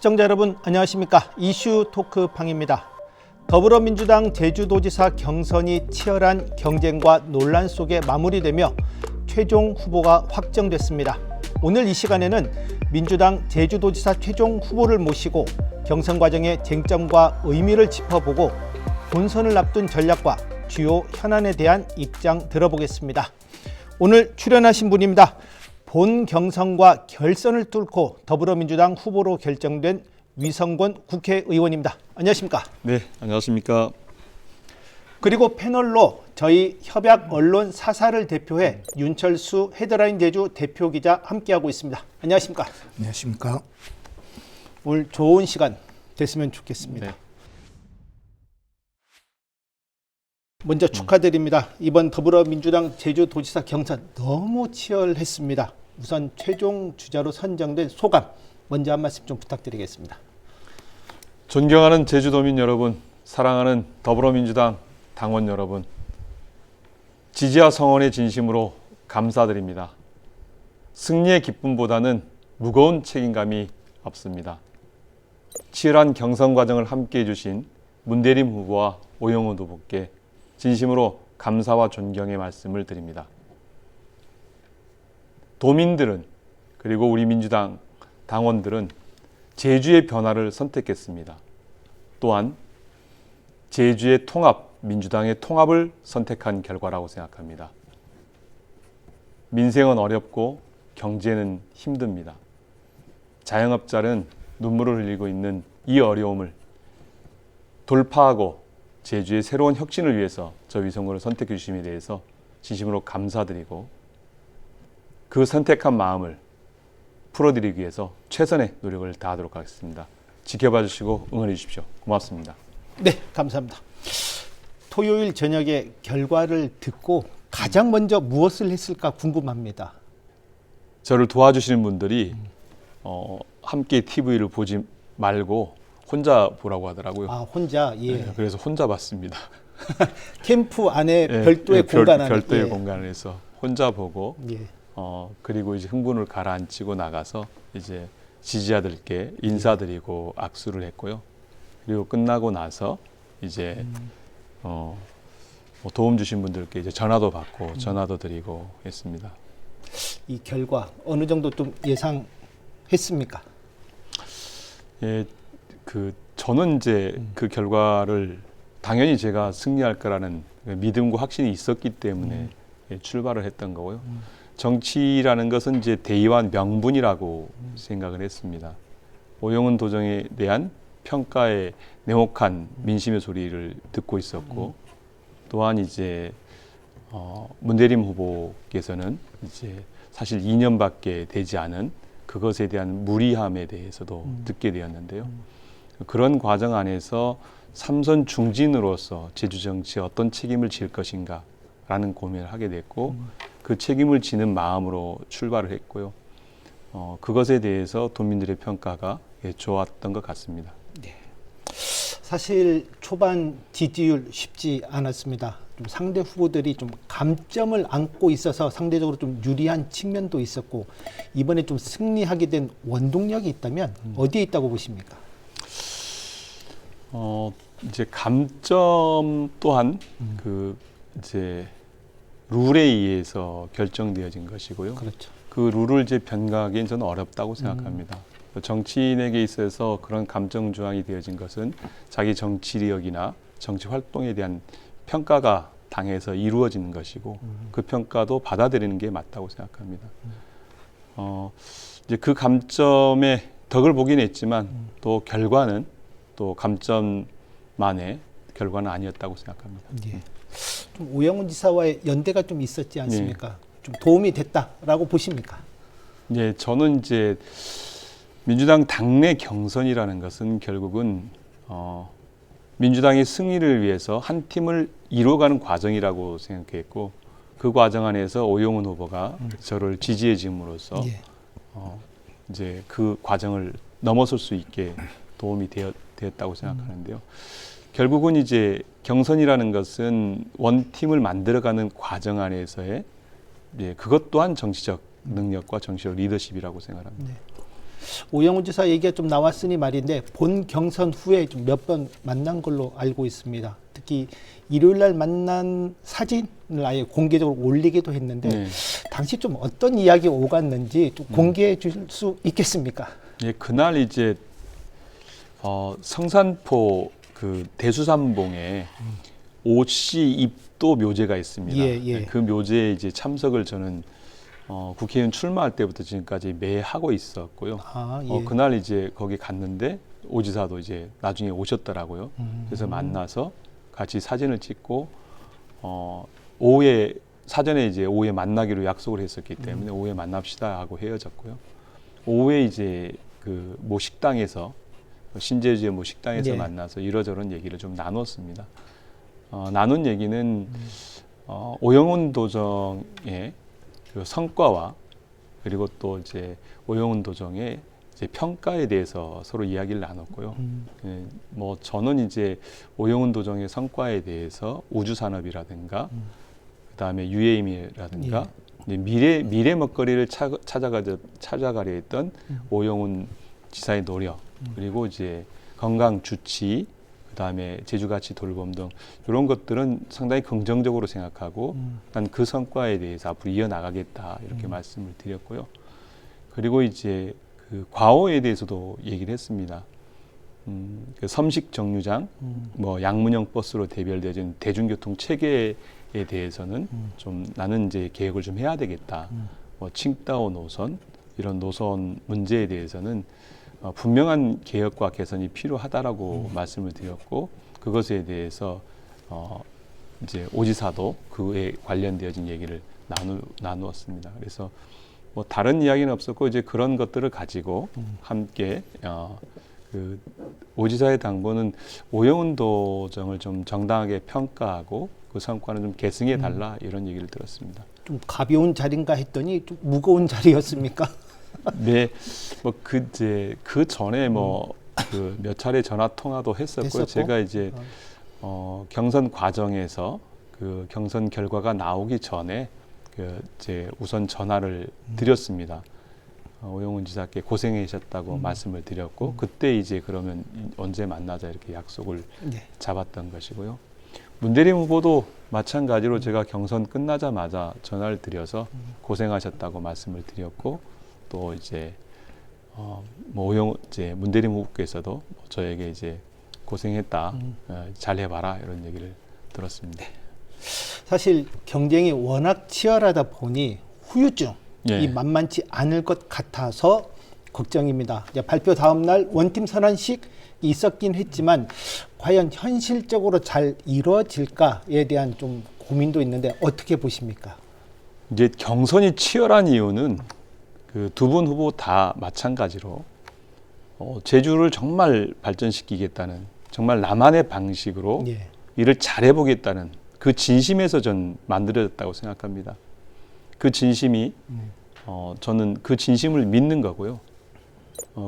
시청자 여러분 안녕하십니까. 이슈 토크팡입니다. 더불어민주당 제주도지사 경선이 치열한 경쟁과 논란 속에 마무리되며 최종 후보가 확정됐습니다. 오늘 이 시간에는 민주당 제주도지사 최종 후보를 모시고 경선 과정의 쟁점과 의미를 짚어보고 본선을 앞둔 전략과 주요 현안에 대한 입장 들어보겠습니다. 오늘 출연하신 분입니다. 본 경선과 결선을 뚫고 더불어민주당 후보로 결정된 위성권 국회의원입니다. 안녕하십니까? 네, 안녕하십니까? 그리고 패널로 저희 협약 언론 사사를 대표해 윤철수 헤드라인 제주 대표 기자 함께하고 있습니다. 안녕하십니까? 안녕하십니까? 오늘 좋은 시간 됐으면 좋겠습니다. 네. 먼저 축하드립니다. 이번 더불어민주당 제주도지사 경선 너무 치열했습니다. 우선 최종 주자로 선정된 소감 먼저 한 말씀 좀 부탁드리겠습니다. 존경하는 제주도민 여러분, 사랑하는 더불어민주당 당원 여러분, 지지와 성원의 진심으로 감사드립니다. 승리의 기쁨보다는 무거운 책임감이 없습니다. 치열한 경선 과정을 함께해 주신 문대림 후보와 오영훈 후보께 진심으로 감사와 존경의 말씀을 드립니다. 도민들은 그리고 우리 민주당 당원들은 제주의 변화를 선택했습니다. 또한 제주의 통합, 민주당의 통합을 선택한 결과라고 생각합니다. 민생은 어렵고 경제는 힘듭니다. 자영업자는 눈물을 흘리고 있는 이 어려움을 돌파하고 제주의 새로운 혁신을 위해서 저 위성군을 선택해 주심에 대해서 진심으로 감사드리고 그 선택한 마음을 풀어드리기 위해서 최선의 노력을 다하도록 하겠습니다. 지켜봐 주시고 응원해 주십시오. 고맙습니다. 네, 감사합니다. 토요일 저녁에 결과를 듣고 가장 먼저 무엇을 했을까 궁금합니다. 저를 도와주시는 분들이 함께 TV를 보지 말고 혼자 보라고 하더라고요. 아, 혼자? 예. 네, 그래서 혼자 봤습니다. 캠프 안에 네, 별도의 공간 안에. 별도의 예. 공간에서 혼자 보고 예. 그리고 이제 흥분을 가라앉히고 나가서 이제 지지자들께 인사드리고 악수를 했고요. 그리고 끝나고 나서 이제 뭐 도움 주신 분들께 이제 전화도 받고 전화도 드리고 했습니다. 이 결과 어느 정도 좀 예상했습니까? 예, 저는 이제 그 결과를 당연히 제가 승리할 거라는 믿음과 확신이 있었기 때문에 출발을 했던 거고요. 정치라는 것은 이제 대의와 명분이라고 생각을 했습니다. 오영훈 도정에 대한 평가에 냉혹한 민심의 소리를 듣고 있었고, 또한 이제 문대림 후보께서는 이제 사실 2년밖에 되지 않은 그것에 대한 무리함에 대해서도 듣게 되었는데요. 그런 과정 안에서 삼선 중진으로서 제주 정치에 어떤 책임을 질 것인가라는 고민을 하게 됐고, 그 책임을 지는 마음으로 출발을 했고요. 그것에 대해서 도민들의 평가가 좋았던 것 같습니다. 네. 사실 초반 지지율 쉽지 않았습니다. 좀 상대 후보들이 좀 감점을 안고 있어서 상대적으로 좀 유리한 측면도 있었고, 이번에 좀 승리하게 된 원동력이 있다면 어디에 있다고 보십니까? 이제 감점 또한 이제 룰에 의해서 결정되어진 것이고요. 그렇죠. 그 룰을 이제 변경하기는 저는 어렵다고 생각합니다. 정치인에게 있어서 그런 감정 조항이 되어진 것은 자기 정치력이나 정치 활동에 대한 평가가 당에서 이루어지는 것이고 그 평가도 받아들이는 게 맞다고 생각합니다. 이제 그 감점의 덕을 보긴 했지만 또 결과는 또 감점만의 결과는 아니었다고 생각합니다. 예. 좀 오영훈 지사와의 연대가 좀 있었지 않습니까? 좀 도움이 됐다라고 보십니까? 네, 저는 이제 민주당 당내 경선이라는 것은 결국은 민주당의 승리를 위해서 한 팀을 이뤄가는 과정이라고 생각했고, 그 과정 안에서 오영훈 후보가 저를 지지해 줌으로써 이제 그 과정을 넘어설 수 있게 도움이 되었다고 생각하는데요. 결국은 이제 경선이라는 것은 원팀을 만들어가는 과정 안에서의 그것 또한 정치적 능력과 정치적 리더십이라고 생각합니다. 네. 오영훈 지사 얘기가 좀 나왔으니 말인데 본 경선 후에 좀 몇 번 만난 걸로 알고 있습니다. 특히 일요일 날 만난 사진을 아예 공개적으로 올리기도 했는데 네. 당시 좀 어떤 이야기 오갔는지 좀 공개해 줄 수 있겠습니까? 예, 그날 이제 성산포 그 대수삼봉에 오씨 입도 묘제가 있습니다. 예, 예. 그 묘제에 이제 참석을 저는 국회의원 출마할 때부터 지금까지 매 하고 있었고요. 아, 예. 그날 이제 거기 갔는데 오 지사도 이제 나중에 오셨더라고요. 그래서 만나서 같이 사진을 찍고 오후에 사전에 이제 오후에 만나기로 약속을 했었기 때문에 오후에 만납시다 하고 헤어졌고요. 오후에 이제 그 모 식당에서 신제주의 모 식당에서 예. 만나서 이러저런 얘기를 좀 나눴습니다. 나눈 얘기는 오영훈 도정의 그 성과와 그리고 또 이제 오영훈 도정의 이제 평가에 대해서 서로 이야기를 나눴고요. 예, 뭐 저는 이제 오영훈 도정의 성과에 대해서 우주 산업이라든가 그다음에 UAM이라든가 이제 미래 먹거리를 찾아가려 했던 오영훈 지사의 노력 그리고 이제 건강 주치 그다음에 제주가치 돌봄 등 이런 것들은 상당히 긍정적으로 생각하고 난 그 성과에 대해서 앞으로 이어나가겠다 이렇게 말씀을 드렸고요. 그리고 이제 그 과오에 대해서도 얘기를 했습니다. 그 섬식 정류장, 뭐 양문형 버스로 대별되어진 대중교통 체계에 대해서는 좀 나는 이제 개혁을 좀 해야 되겠다. 뭐 칭다오 노선 이런 노선 문제에 대해서는 분명한 개혁과 개선이 필요하다라고 말씀을 드렸고 그것에 대해서 이제 오지사도 그에 관련되어진 얘기를 나누었습니다. 그래서 뭐 다른 이야기는 없었고 이제 그런 것들을 가지고 함께 그 오지사의 당부는 오영훈 도정을 좀 정당하게 평가하고 그 성과는 좀 계승해 달라 이런 얘기를 들었습니다. 좀 가벼운 자리인가 했더니 좀 무거운 자리였습니까? 네, 뭐 그 전에 뭐 그 몇 차례 전화 통화도 했었고요. 했었고? 제가 이제 경선 과정에서 그 경선 결과가 나오기 전에 그 이제 우선 전화를 드렸습니다. 오영훈 지사께 고생하셨다고 말씀을 드렸고 그때 이제 그러면 언제 만나자 이렇게 약속을 네. 잡았던 것이고요. 문대림 후보도 마찬가지로 제가 경선 끝나자마자 전화를 드려서 고생하셨다고 말씀을 드렸고 또 이제 뭐 이제 문대림 후보께서도 저에게 이제 고생했다, 잘해봐라 이런 얘기를 들었습니다. 사실 경쟁이 워낙 치열하다 보니 후유증이 예. 만만치 않을 것 같아서 걱정입니다. 이제 발표 다음 날 원팀 선언식이 있었긴 했지만 과연 현실적으로 잘 이루어질까에 대한 좀 고민도 있는데 어떻게 보십니까? 이제 경선이 치열한 이유는 그 두 분 후보 다 마찬가지로 제주를 정말 발전시키겠다는 정말 나만의 방식으로 예. 일을 잘해보겠다는 그 진심에서 전 만들어졌다고 생각합니다. 그 진심이 저는 그 진심을 믿는 거고요.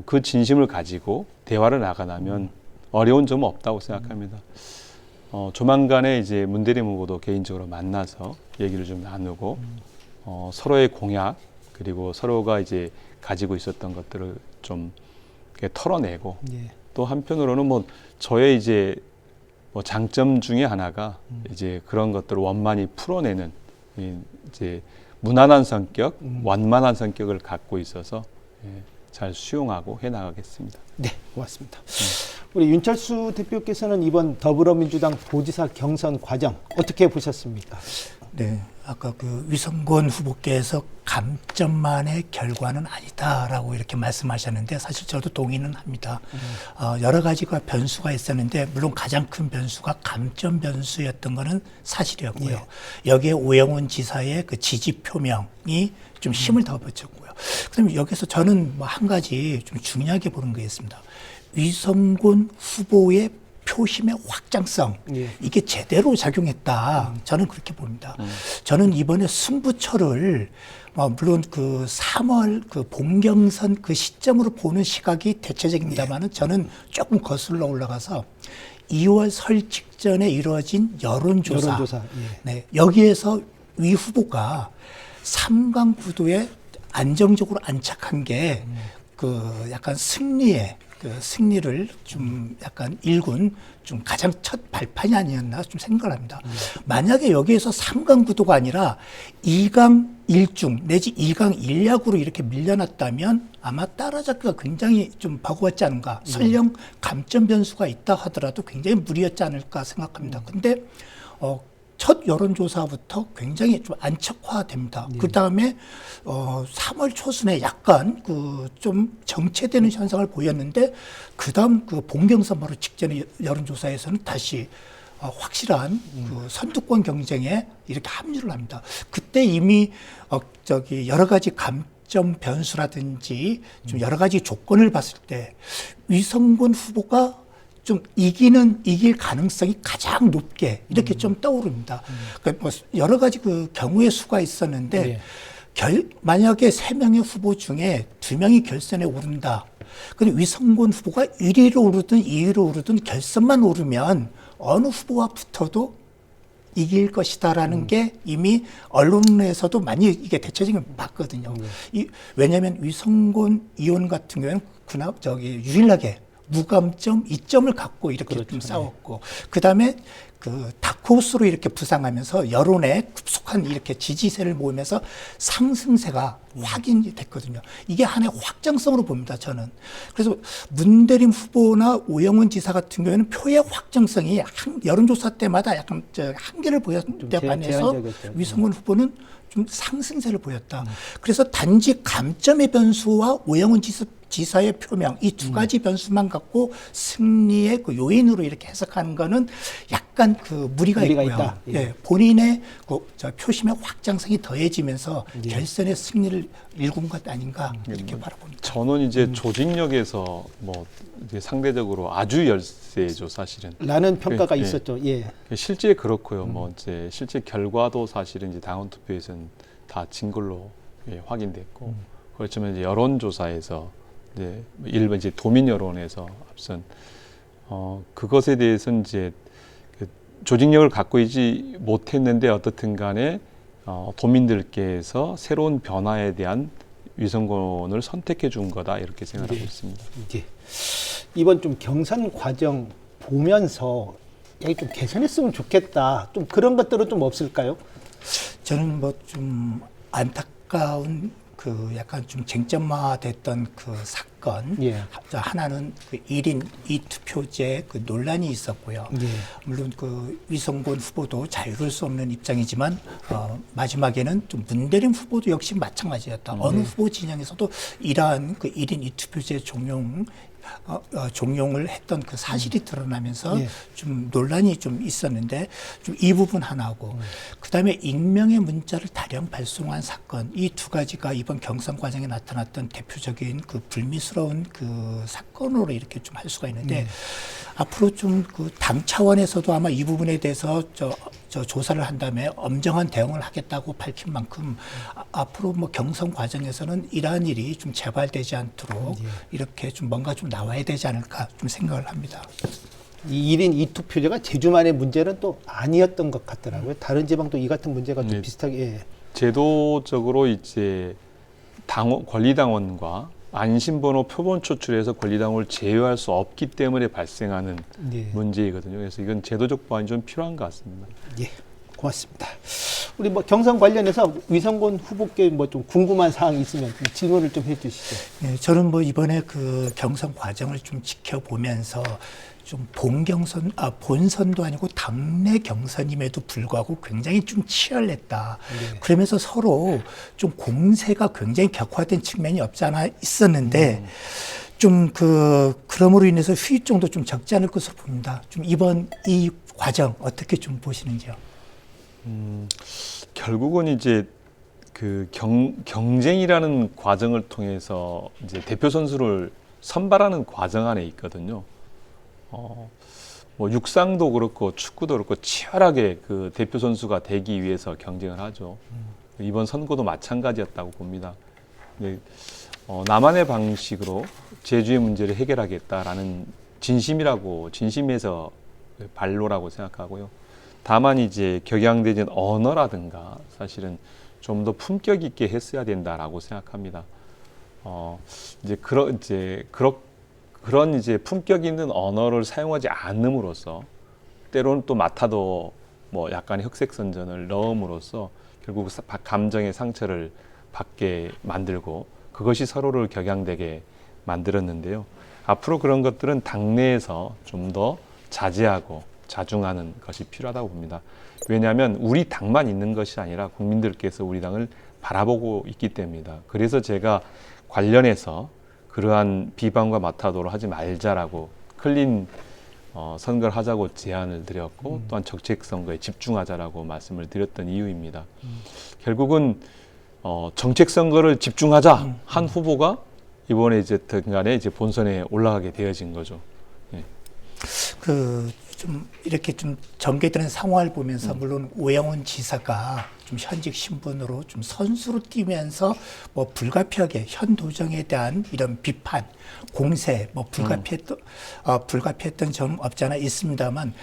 그 진심을 가지고 대화를 나가나면 어려운 점은 없다고 생각합니다. 조만간에 이제 문대림 후보도 개인적으로 만나서 얘기를 좀 나누고 서로의 공약 그리고 서로가 이제 가지고 있었던 것들을 좀 이렇게 털어내고 예. 또 한편으로는 뭐 저의 이제 뭐 장점 중에 하나가 이제 그런 것들을 원만히 풀어내는 이제 무난한 성격, 완만한 성격을 갖고 있어서 잘 수용하고 해나가겠습니다. 네, 고맙습니다. 우리 윤철수 대표께서는 이번 더불어민주당 도지사 경선 과정 어떻게 보셨습니까? 네, 아까 그 위성권 후보께서 감점만의 결과는 아니다라고 이렇게 말씀하셨는데 사실 저도 동의는 합니다. 여러 가지가 변수가 있었는데 물론 가장 큰 변수가 감점 변수였던 거는 사실이었고요. 여기에 오영훈 지사의 그 지지 표명이 좀 힘을 더 붙였고요. 그다음에 여기서 저는 뭐 한 가지 좀 중요하게 보는 게 있습니다. 위성권 후보의 표심의 확장성 이게 제대로 작용했다. 저는 그렇게 봅니다. 저는 이번에 승부처를 물론 그 3월 그 본경선 그 시점으로 보는 시각이 대체적입니다만은 저는 조금 거슬러 올라가서 2월 설 직전에 이루어진 여론조사. 네, 여기에서 위 후보가 3강 구도에 안정적으로 안착한 게 그 약간 승리를 좀 약간 일군 좀 가장 첫 발판이 아니었나 좀 생각을 합니다. 만약에 여기에서 3강 구도가 아니라 2강 1중 내지 2강 1약으로 이렇게 밀려났다면 아마 따라잡기가 굉장히 좀 버거웠지 않은가. 설령 감점 변수가 있다 하더라도 굉장히 무리였지 않을까 생각합니다. 근데 첫 여론조사부터 굉장히 좀 안착화됩니다. 그 다음에 3월 초순에 약간 그 좀 정체되는 현상을 보였는데 그 다음 그 본경선 바로 직전의 여론조사에서는 다시 확실한 그 선두권 경쟁에 이렇게 합류를 합니다. 그때 이미 여러 가지 감점 변수라든지 좀 여러 가지 조건을 봤을 때 위성군 후보가 좀 이길 가능성이 가장 높게 이렇게 좀 떠오릅니다. 그러니까 뭐 여러 가지 그 경우의 수가 있었는데 네. 만약에 3명의 후보 중에 2명이 결선에 오른다. 근데 위성군 후보가 1위로 오르든 2위로 오르든 결선만 오르면 어느 후보와 붙어도 이길 것이다라는 게 이미 언론에서도 많이 이게 대체적인 봤거든요. 왜냐하면 위성군 의원 같은 경우에는 유일하게 무감점 2점을 갖고 이렇게 그렇죠. 좀 싸웠고, 그 다음에 그 다크호스로 이렇게 부상하면서 여론에 급속한 이렇게 지지세를 모으면서 상승세가 확인이 됐거든요. 이게 하나의 확장성으로 봅니다, 저는. 그래서 문대림 후보나 오영훈 지사 같은 경우에는 표의 확장성이 여론조사 때마다 약간 한계를 보였대 반해서 제한적이었죠. 위성군 후보는 좀 상승세를 보였다. 그래서 단지 감점의 변수와 오영훈 지사의 표명 이 두 가지 변수만 갖고 승리의 그 요인으로 이렇게 해석하는 거는 약간 그 무리가 있고요. 있다. 예. 예, 본인의 표심의 확장성이 더해지면서 결선의 승리를 일군 것 아닌가 이렇게 바라봅니다. 저는 이제 조직력에서 뭐 이제 상대적으로 아주 열세죠, 사실은. 라는 평가가 예. 있었죠. 예. 실제 그렇고요. 뭐 이제 실제 결과도 사실은 이제 당원 투표에서는 다 진 걸로 확인됐고, 그렇지만 이제 여론조사에서 이제 일반 이제 도민 여론에서 앞선 그것에 대해서는 이제 그 조직력을 갖고 있지 못했는데 어떻든 간에 도민들께서 새로운 변화에 대한 위성군을 선택해 준 거다 이렇게 생각하고 있습니다. 이제 이번 좀 경선 과정 보면서 여기 좀 개선했으면 좋겠다. 좀 그런 것들은 좀 없을까요? 저는 뭐 좀 안타까운 그 약간 좀 쟁점화됐던 그 사건. 예. 하나는 그 1인 2투표제 그 논란이 있었고요. 예. 물론 그 위성군 후보도 자유로울 수 없는 입장이지만 마지막에는 좀 문대림 후보도 역시 마찬가지였다. 어느 후보 진영에서도 이러한 그 1인 2투표제 종용을 했던 그 사실이 드러나면서 예. 좀 논란이 좀 있었는데 좀 이 부분 하나하고 그다음에 익명의 문자를 다량 발송한 사건 이 두 가지가 이번 경선 과정에 나타났던 대표적인 그 불미스러운 그 사건으로 이렇게 좀 할 수가 있는데 앞으로 좀 그 당 차원에서도 아마 이 부분에 대해서 저 조사를 한 다음에 엄정한 대응을 하겠다고 밝힌 만큼 앞으로 뭐 경선 과정에서는 이러한 일이 좀 재발되지 않도록 이렇게 좀 뭔가 좀 나와야 되지 않을까 좀 생각을 합니다. 이 1인 2투표제가 제주만의 문제는 또 아니었던 것 같더라고요. 다른 지방도 이 같은 문제가 좀 네. 비슷하게. 예. 제도적으로 이제 권리당원과 안심번호 표본 초출에서 권리당원을 제외할 수 없기 때문에 발생하는 예. 문제이거든요. 그래서 이건 제도적 보완이 좀 필요한 것 같습니다. 예. 고맙습니다. 우리 뭐 경선 관련해서 위성군 후보께 뭐 좀 궁금한 사항이 있으면 좀 질문을 좀 해주시죠. 네, 저는 뭐 이번에 그 경선 과정을 좀 지켜보면서 좀 본선도 아니고 당내 경선임에도 불구하고 굉장히 좀 치열했다. 네. 그러면서 서로 좀 공세가 굉장히 격화된 측면이 없지 않아 있었는데 좀 그럼으로 인해서 후유증도 좀 적지 않을 것으로 봅니다. 좀 이번 이 과정 어떻게 좀 보시는지요? 결국은 이제 그 경쟁이라는 과정을 통해서 이제 대표 선수를 선발하는 과정 안에 있거든요. 뭐 육상도 그렇고 축구도 그렇고 치열하게 그 대표 선수가 되기 위해서 경쟁을 하죠. 이번 선거도 마찬가지였다고 봅니다. 근데 나만의 방식으로 제주의 문제를 해결하겠다라는 진심에서 발로라고 생각하고요. 다만 이제 격양되는 언어라든가 사실은 좀 더 품격 있게 했어야 된다라고 생각합니다. 그런 이제 품격 있는 언어를 사용하지 않음으로써 때로는 또 맡아도 뭐 약간의 흑색선전을 넣음으로써 결국 감정의 상처를 받게 만들고 그것이 서로를 격양되게 만들었는데요. 앞으로 그런 것들은 당내에서 좀 더 자제하고 자중하는 것이 필요하다고 봅니다. 왜냐하면 우리 당만 있는 것이 아니라 국민들께서 우리 당을 바라보고 있기 때문입니다. 그래서 제가 관련해서 그러한 비방과 마타도를 하지 말자라고 클린 선거를 하자고 제안을 드렸고 또한 정책 선거에 집중하자라고 말씀을 드렸던 이유입니다. 결국은 정책 선거를 집중하자 한 후보가 이번에 이제 등간에 이제 본선에 올라가게 되어진 거죠. 예. 좀 이렇게 좀 전개되는 상황을 보면서 물론 오영훈 지사가 좀 현직 신분으로 좀 선수로 뛰면서 뭐 불가피하게 현 도정에 대한 이런 비판, 공세 뭐 불가피했던 점 없지 않아 있습니다만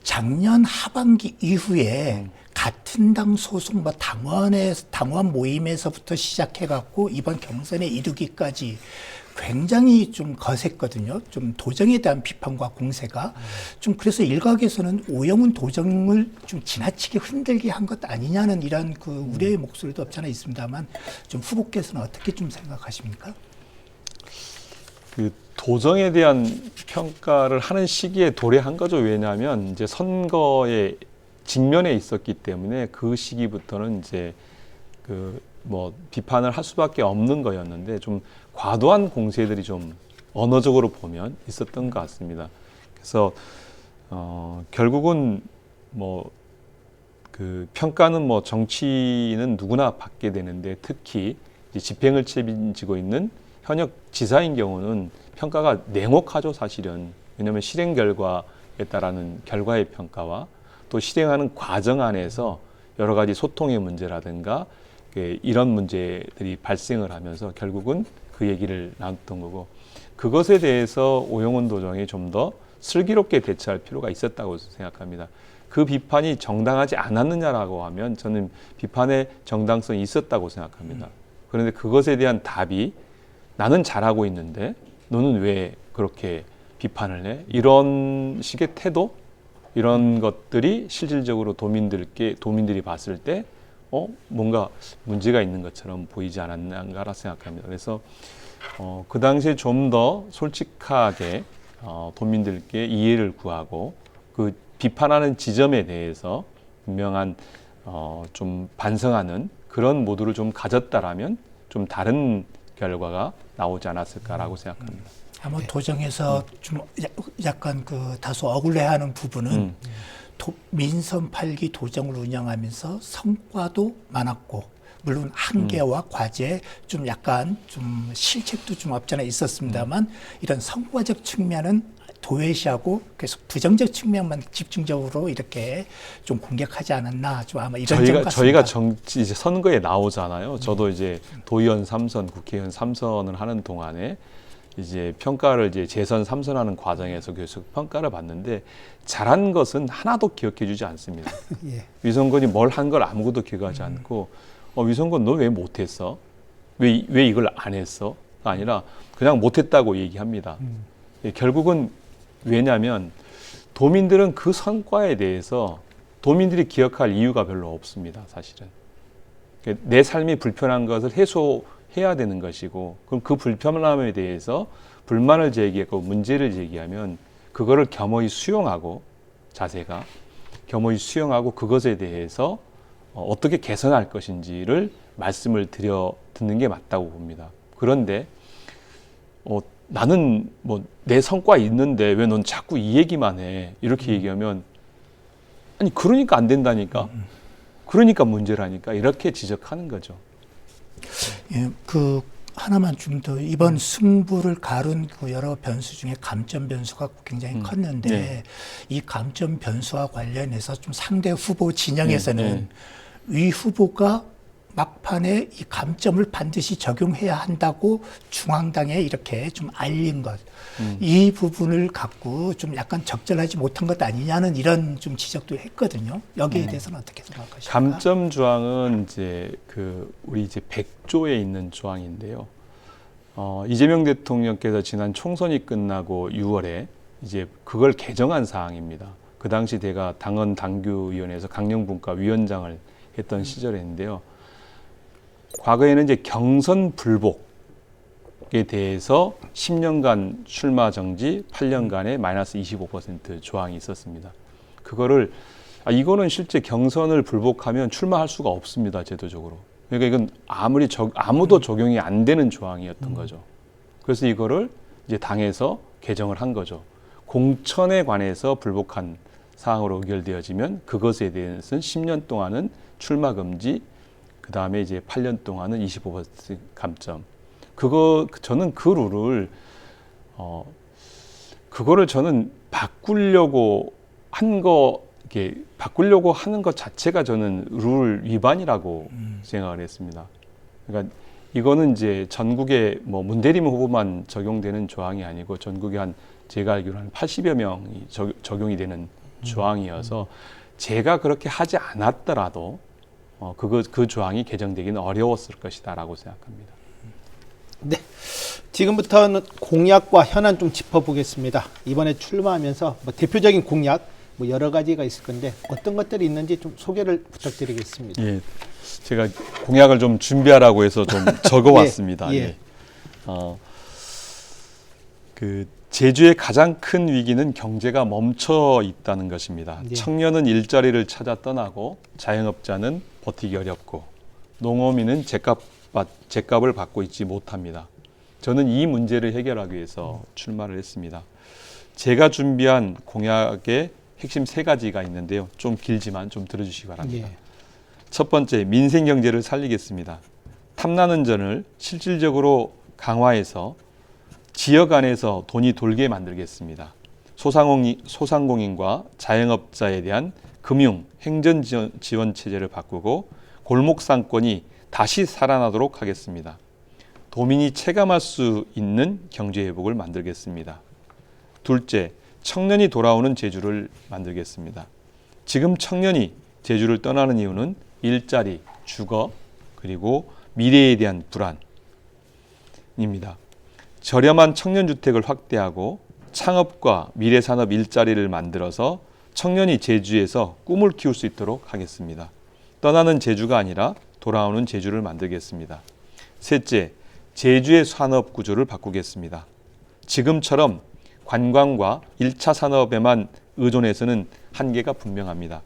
작년 하반기 이후에 같은 당 소속 뭐 당원 모임에서부터 시작해갖고 이번 경선에 이르기까지 굉장히 좀 거셌거든요. 좀 도정에 대한 비판과 공세가 좀 그래서 일각에서는 오영훈 도정을 좀 지나치게 흔들게 한 것 아니냐는 이런 그 우려의 목소리도 없지 않아 있습니다만 좀 후보께서는 어떻게 좀 생각하십니까? 그 도정에 대한 평가를 하는 시기에 도래한 거죠. 왜냐하면 이제 선거에 직면에 있었기 때문에 그 시기부터는 이제 그 뭐 비판을 할 수밖에 없는 거였는데 좀 과도한 공세들이 좀 언어적으로 보면 있었던 것 같습니다. 그래서 결국은 뭐 그 평가는 뭐 정치인은 누구나 받게 되는데 특히 이제 집행을 책임지고 있는 현역 지사인 경우는 평가가 냉혹하죠, 사실은. 왜냐하면 실행 결과에 따른 결과의 평가와 또 실행하는 과정 안에서 여러 가지 소통의 문제라든가 이런 문제들이 발생을 하면서 결국은 그 얘기를 나눴던 거고 그것에 대해서 오영훈 도정이 좀 더 슬기롭게 대처할 필요가 있었다고 생각합니다. 그 비판이 정당하지 않았느냐라고 하면 저는 비판의 정당성이 있었다고 생각합니다. 그런데 그것에 대한 답이 나는 잘하고 있는데 너는 왜 그렇게 비판을 해? 이런 식의 태도, 이런 것들이 실질적으로 도민들이 봤을 때 뭔가 문제가 있는 것처럼 보이지 않았는가라 생각합니다. 그래서 그 당시에 좀 더 솔직하게 도민들께 이해를 구하고 그 비판하는 지점에 대해서 분명한 좀 반성하는 그런 모드를 좀 가졌다라면 좀 다른 결과가 나오지 않았을까라고 생각합니다. 아마 도정에서 좀 약간 그 다소 억울해하는 부분은 민선 8기 도정을 운영하면서 성과도 많았고 물론 한계와 과제 좀 약간 좀 실책도 좀 없잖아 있었습니다만 이런 성과적 측면은 도외시하고 그래서 부정적 측면만 집중적으로 이렇게 좀 공격하지 않았나 좀 아마 이런 점 같습니다. 저희가 이제 선거에 나오잖아요. 저도 이제 도의원 3선, 국회의원 3선을 하는 동안에 이제 평가를 이제 재선 3선하는 과정에서 계속 평가를 받는데 잘한 것은 하나도 기억해주지 않습니다. 예. 위성건이 뭘 한 걸 아무것도 기억하지 않고 위성건 너 왜 못했어? 왜 이걸 안 했어? 가 아니라 그냥 못했다고 얘기합니다. 예, 결국은 왜냐하면 도민들은 그 성과에 대해서 도민들이 기억할 이유가 별로 없습니다. 사실은 내 삶이 불편한 것을 해소해야 되는 것이고 그럼 그 불편함에 대해서 불만을 제기하고 문제를 제기하면 그거를 겸허히 수용하고 자세가 겸허히 수용하고 그것에 대해서 어떻게 개선할 것인지를 말씀을 듣는 게 맞다고 봅니다. 그런데 나는 뭐 내 성과 있는데 왜 넌 자꾸 이 얘기만 해 이렇게 얘기하면 아니 그러니까 안 된다니까 그러니까 문제라니까 이렇게 지적하는 거죠. 예, 그 하나만 좀 더 이번 승부를 가른 그 여러 변수 중에 감점 변수가 굉장히 컸는데 네. 이 감점 변수와 관련해서 좀 상대 후보 진영에서는 위 후보가 막판에 이 감점을 반드시 적용해야 한다고 중앙당에 이렇게 좀 알린 것. 이 부분을 갖고 좀 약간 적절하지 못한 것 아니냐는 이런 좀 지적도 했거든요. 여기에 대해서는 어떻게 생각하십니까? 감점 조항은 이제 우리 이제 100조에 있는 조항인데요. 이재명 대통령께서 지난 총선이 끝나고 6월에 이제 그걸 개정한 사항입니다. 그 당시 제가 당헌 당규위원회에서 강령분과 위원장을 했던 시절인데요. 과거에는 이제 경선 불복에 대해서 10년간 출마 정지, 8년간의 마이너스 25% 조항이 있었습니다. 그거를 이거는 실제 경선을 불복하면 출마할 수가 없습니다, 제도적으로. 그러니까 이건 아무도 적용이 안 되는 조항이었던 거죠. 그래서 이거를 이제 당에서 개정을 한 거죠. 공천에 관해서 불복한 사항으로 의결되어지면 그것에 대해서는 10년 동안은 출마 금지, 그 다음에 이제 8년 동안은 25% 감점. 저는 그 룰을 그거를 저는 바꾸려고 하는 것 자체가 저는 룰 위반이라고 생각을 했습니다. 그러니까 이거는 이제 전국에 뭐 문대림 후보만 적용되는 조항이 아니고 전국에 제가 알기로 한 80여 명이 적용이 되는 조항이어서 제가 그렇게 하지 않았더라도 그 조항이 개정되기는 어려웠을 것이다라고 생각합니다. 네, 지금부터는 공약과 현안 좀 짚어보겠습니다. 이번에 출마하면서 뭐 대표적인 공약 뭐 여러 가지가 있을 건데 어떤 것들이 있는지 좀 소개를 부탁드리겠습니다. 예, 제가 공약을 좀 준비하라고 해서 좀 적어왔습니다. 예. 예. 제주의 가장 큰 위기는 경제가 멈춰 있다는 것입니다. 예. 청년은 일자리를 찾아 떠나고 자영업자는 버티기 어렵고 농어민은 제값을 받고 있지 못합니다. 저는 이 문제를 해결하기 위해서 출마를 했습니다. 제가 준비한 공약의 핵심 3가지가 있는데요. 좀 길지만 좀 들어주시기 바랍니다. 예. 첫 번째, 민생 경제를 살리겠습니다. 탐나는전을 실질적으로 강화해서 지역 안에서 돈이 돌게 만들겠습니다. 소상공인과 자영업자에 대한 금융, 행정 지원 체제를 바꾸고 골목 상권이 다시 살아나도록 하겠습니다. 도민이 체감할 수 있는 경제 회복을 만들겠습니다. 둘째, 청년이 돌아오는 제주를 만들겠습니다. 지금 청년이 제주를 떠나는 이유는 일자리, 주거, 그리고 미래에 대한 불안입니다. 저렴한 청년주택을 확대하고 창업과 미래산업 일자리를 만들어서 청년이 제주에서 꿈을 키울 수 있도록 하겠습니다. 떠나는 제주가 아니라 돌아오는 제주를 만들겠습니다. 셋째, 제주의 산업 구조를 바꾸겠습니다. 지금처럼 관광과 1차 산업에만 의존해서는 한계가 분명합니다.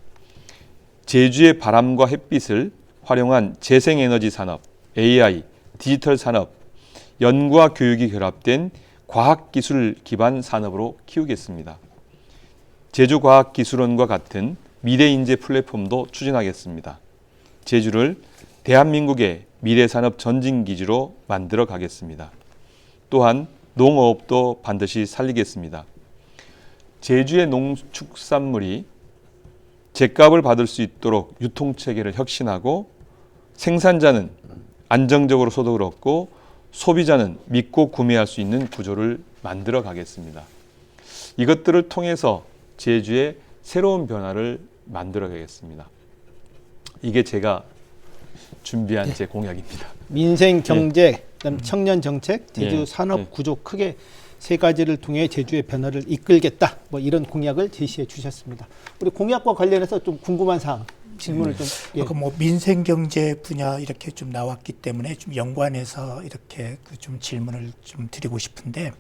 제주의 바람과 햇빛을 활용한 재생에너지 산업, AI, 디지털 산업, 연구와 교육이 결합된 과학기술 기반 산업으로 키우겠습니다. 제주과학기술원과 같은 미래인재 플랫폼도 추진하겠습니다. 제주를 대한민국의 미래산업 전진기지로 만들어 가겠습니다. 또한 농어업도 반드시 살리겠습니다. 제주의 농축산물이 제값을 받을 수 있도록 유통체계를 혁신하고 생산자는 안정적으로 소득을 얻고 소비자는 믿고 구매할 수 있는 구조를 만들어 가겠습니다. 이것들을 통해서 제주의 새로운 변화를 만들어 가겠습니다. 이게 제가 준비한 제 공약입니다. 민생 경제, 그다음 청년 정책, 제주 예. 산업 예. 구조 크게 3가지를 통해 제주의 변화를 이끌겠다. 뭐 이런 공약을 제시해 주셨습니다. 우리 공약과 관련해서 좀 궁금한 사항 질문을 좀 아까 뭐 민생 경제 분야 이렇게 좀 나왔기 때문에 좀 연관해서 이렇게 좀 질문을 좀 드리고 싶은데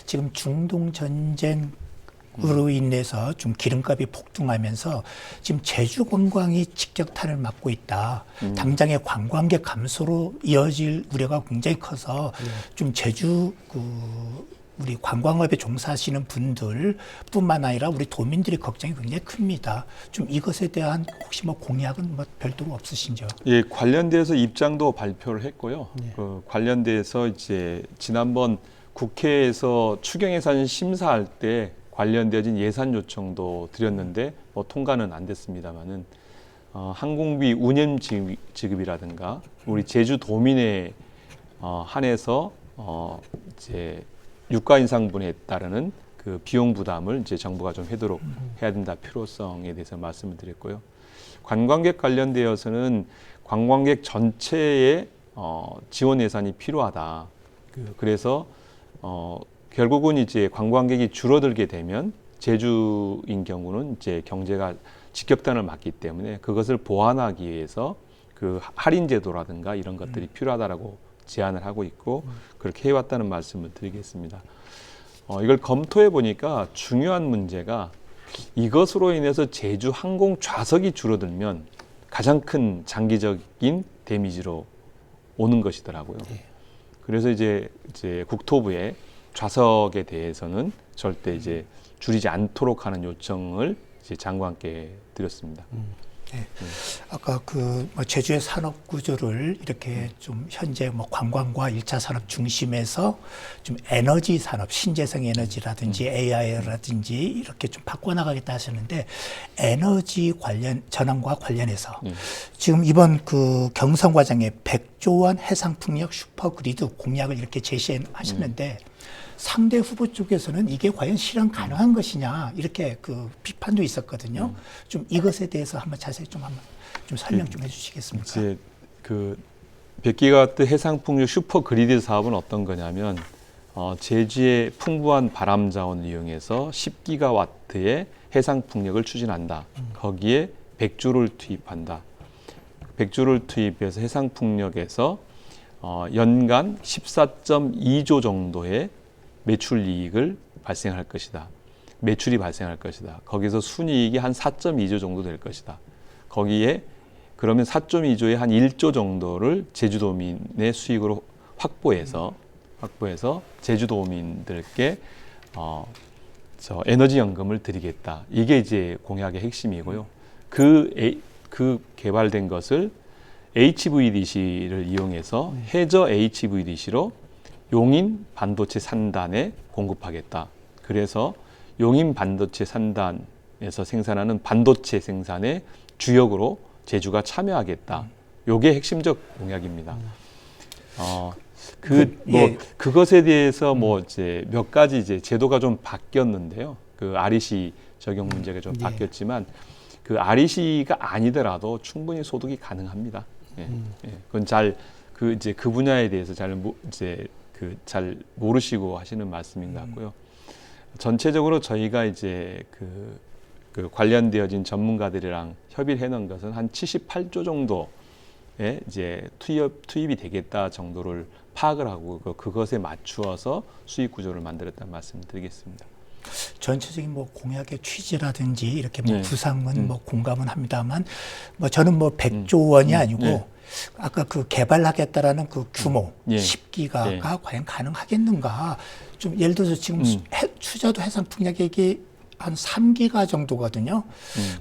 지금 중동 전쟁으로 인해서 좀 기름값이 폭등하면서 지금 제주 관광이 직격탄을 맞고 있다. 당장의 관광객 감소로 이어질 우려가 굉장히 커서 좀 제주 우리 관광업에 종사하시는 분들뿐만 아니라 우리 도민들의 걱정이 굉장히 큽니다. 좀 이것에 대한 혹시 뭐 공약은 뭐 별도로 없으신지요? 예, 관련돼서 입장도 발표를 했고요. 관련돼서 이제 지난번 국회에서 추경예산 심사할 때 관련되어진 예산 요청도 드렸는데 뭐 통과는 안 됐습니다만은 항공비 운임 지급이라든가 우리 제주 도민에 한해서 이제 유가 인상분에 따르는 그 비용 부담을 이제 정부가 좀 하도록 해야 된다 필요성에 대해서 말씀을 드렸고요. 관광객 관련되어서는 관광객 전체의 지원 예산이 필요하다. 그래서 결국은 이제 관광객이 줄어들게 되면 제주인 경우는 이제 경제가 직격탄을 맞기 때문에 그것을 보완하기 위해서 그 할인 제도라든가 이런 것들이 필요하다라고 제안을 하고 있고 그렇게 해왔다는 말씀을 드리겠습니다. 이걸 검토해 보니까 중요한 문제가 이것으로 인해서 제주 항공 좌석이 줄어들면 가장 큰 장기적인 데미지로 오는 것이더라고요. 그래서 이제 국토부에 좌석에 대해서는 절대 이제 줄이지 않도록 하는 요청을 이제 장관께 드렸습니다. 네. 아까 뭐 제주의 산업 구조를 이렇게 좀 현재 뭐 관광과 1차 산업 중심에서 좀 에너지 산업, 신재생 에너지라든지 AI라든지 이렇게 좀 바꿔나가겠다 하셨는데 에너지 전환과 관련해서 지금 이번 그 경선 과정에 100조 원 해상풍력 슈퍼그리드 공약을 이렇게 제시하셨는데 상대 후보 쪽에서는 이게 과연 실현 가능한 것이냐 이렇게 그 비판도 있었거든요. 좀 이것에 대해서 한번 자세히 좀 설명 좀 해주시겠습니까? 이제 그 100기가와트 해상풍력 슈퍼그리드 사업은 어떤 거냐면 제주의 풍부한 바람 자원을 이용해서 10기가와트의 해상풍력을 추진한다. 거기에 100조를 투입한다. 100조를 투입해서 해상풍력에서 연간 14.2조 정도의 매출 이익을 발생할 것이다. 매출이 발생할 것이다. 거기서 순이익이 한 4.2조 정도 될 것이다. 거기에 그러면 4.2조의 한 1조 정도를 제주도민의 수익으로 확보해서 제주도민들께 에너지 연금을 드리겠다. 이게 이제 공약의 핵심이고요. 그 개발된 것을 HVDC를 이용해서 해저 HVDC로 용인 반도체 산단에 공급하겠다. 그래서 용인 반도체 산단에서 생산하는 반도체 생산의 주역으로 제주가 참여하겠다. 요게 핵심적 공약입니다. 그것에 대해서 뭐 이제 몇 가지 이제 제도가 좀 바뀌었는데요. 그 REC 적용 문제가 좀 바뀌었지만 그 REC가 아니더라도 충분히 소득이 가능합니다. 그건 그 분야에 대해서 잘 모르시고 하시는 말씀인 것 같고요. 전체적으로 저희가 이제 그 관련되어진 전문가들이랑 협의를 해놓은 것은 한 78조 정도의 이제 투입이 되겠다 정도를 파악을 하고 그것에 맞추어서 수익 구조를 만들었다는 말씀을 드리겠습니다. 전체적인 뭐 공약의 취지라든지 이렇게 뭐 구상은 뭐 공감은 합니다만 뭐 저는 뭐 100조 원이 아니고 아까 그 개발하겠다라는 그 규모 10기가가 과연 가능하겠는가? 좀 예를 들어서 지금 추자도 해상풍력이 한 3기가 정도거든요.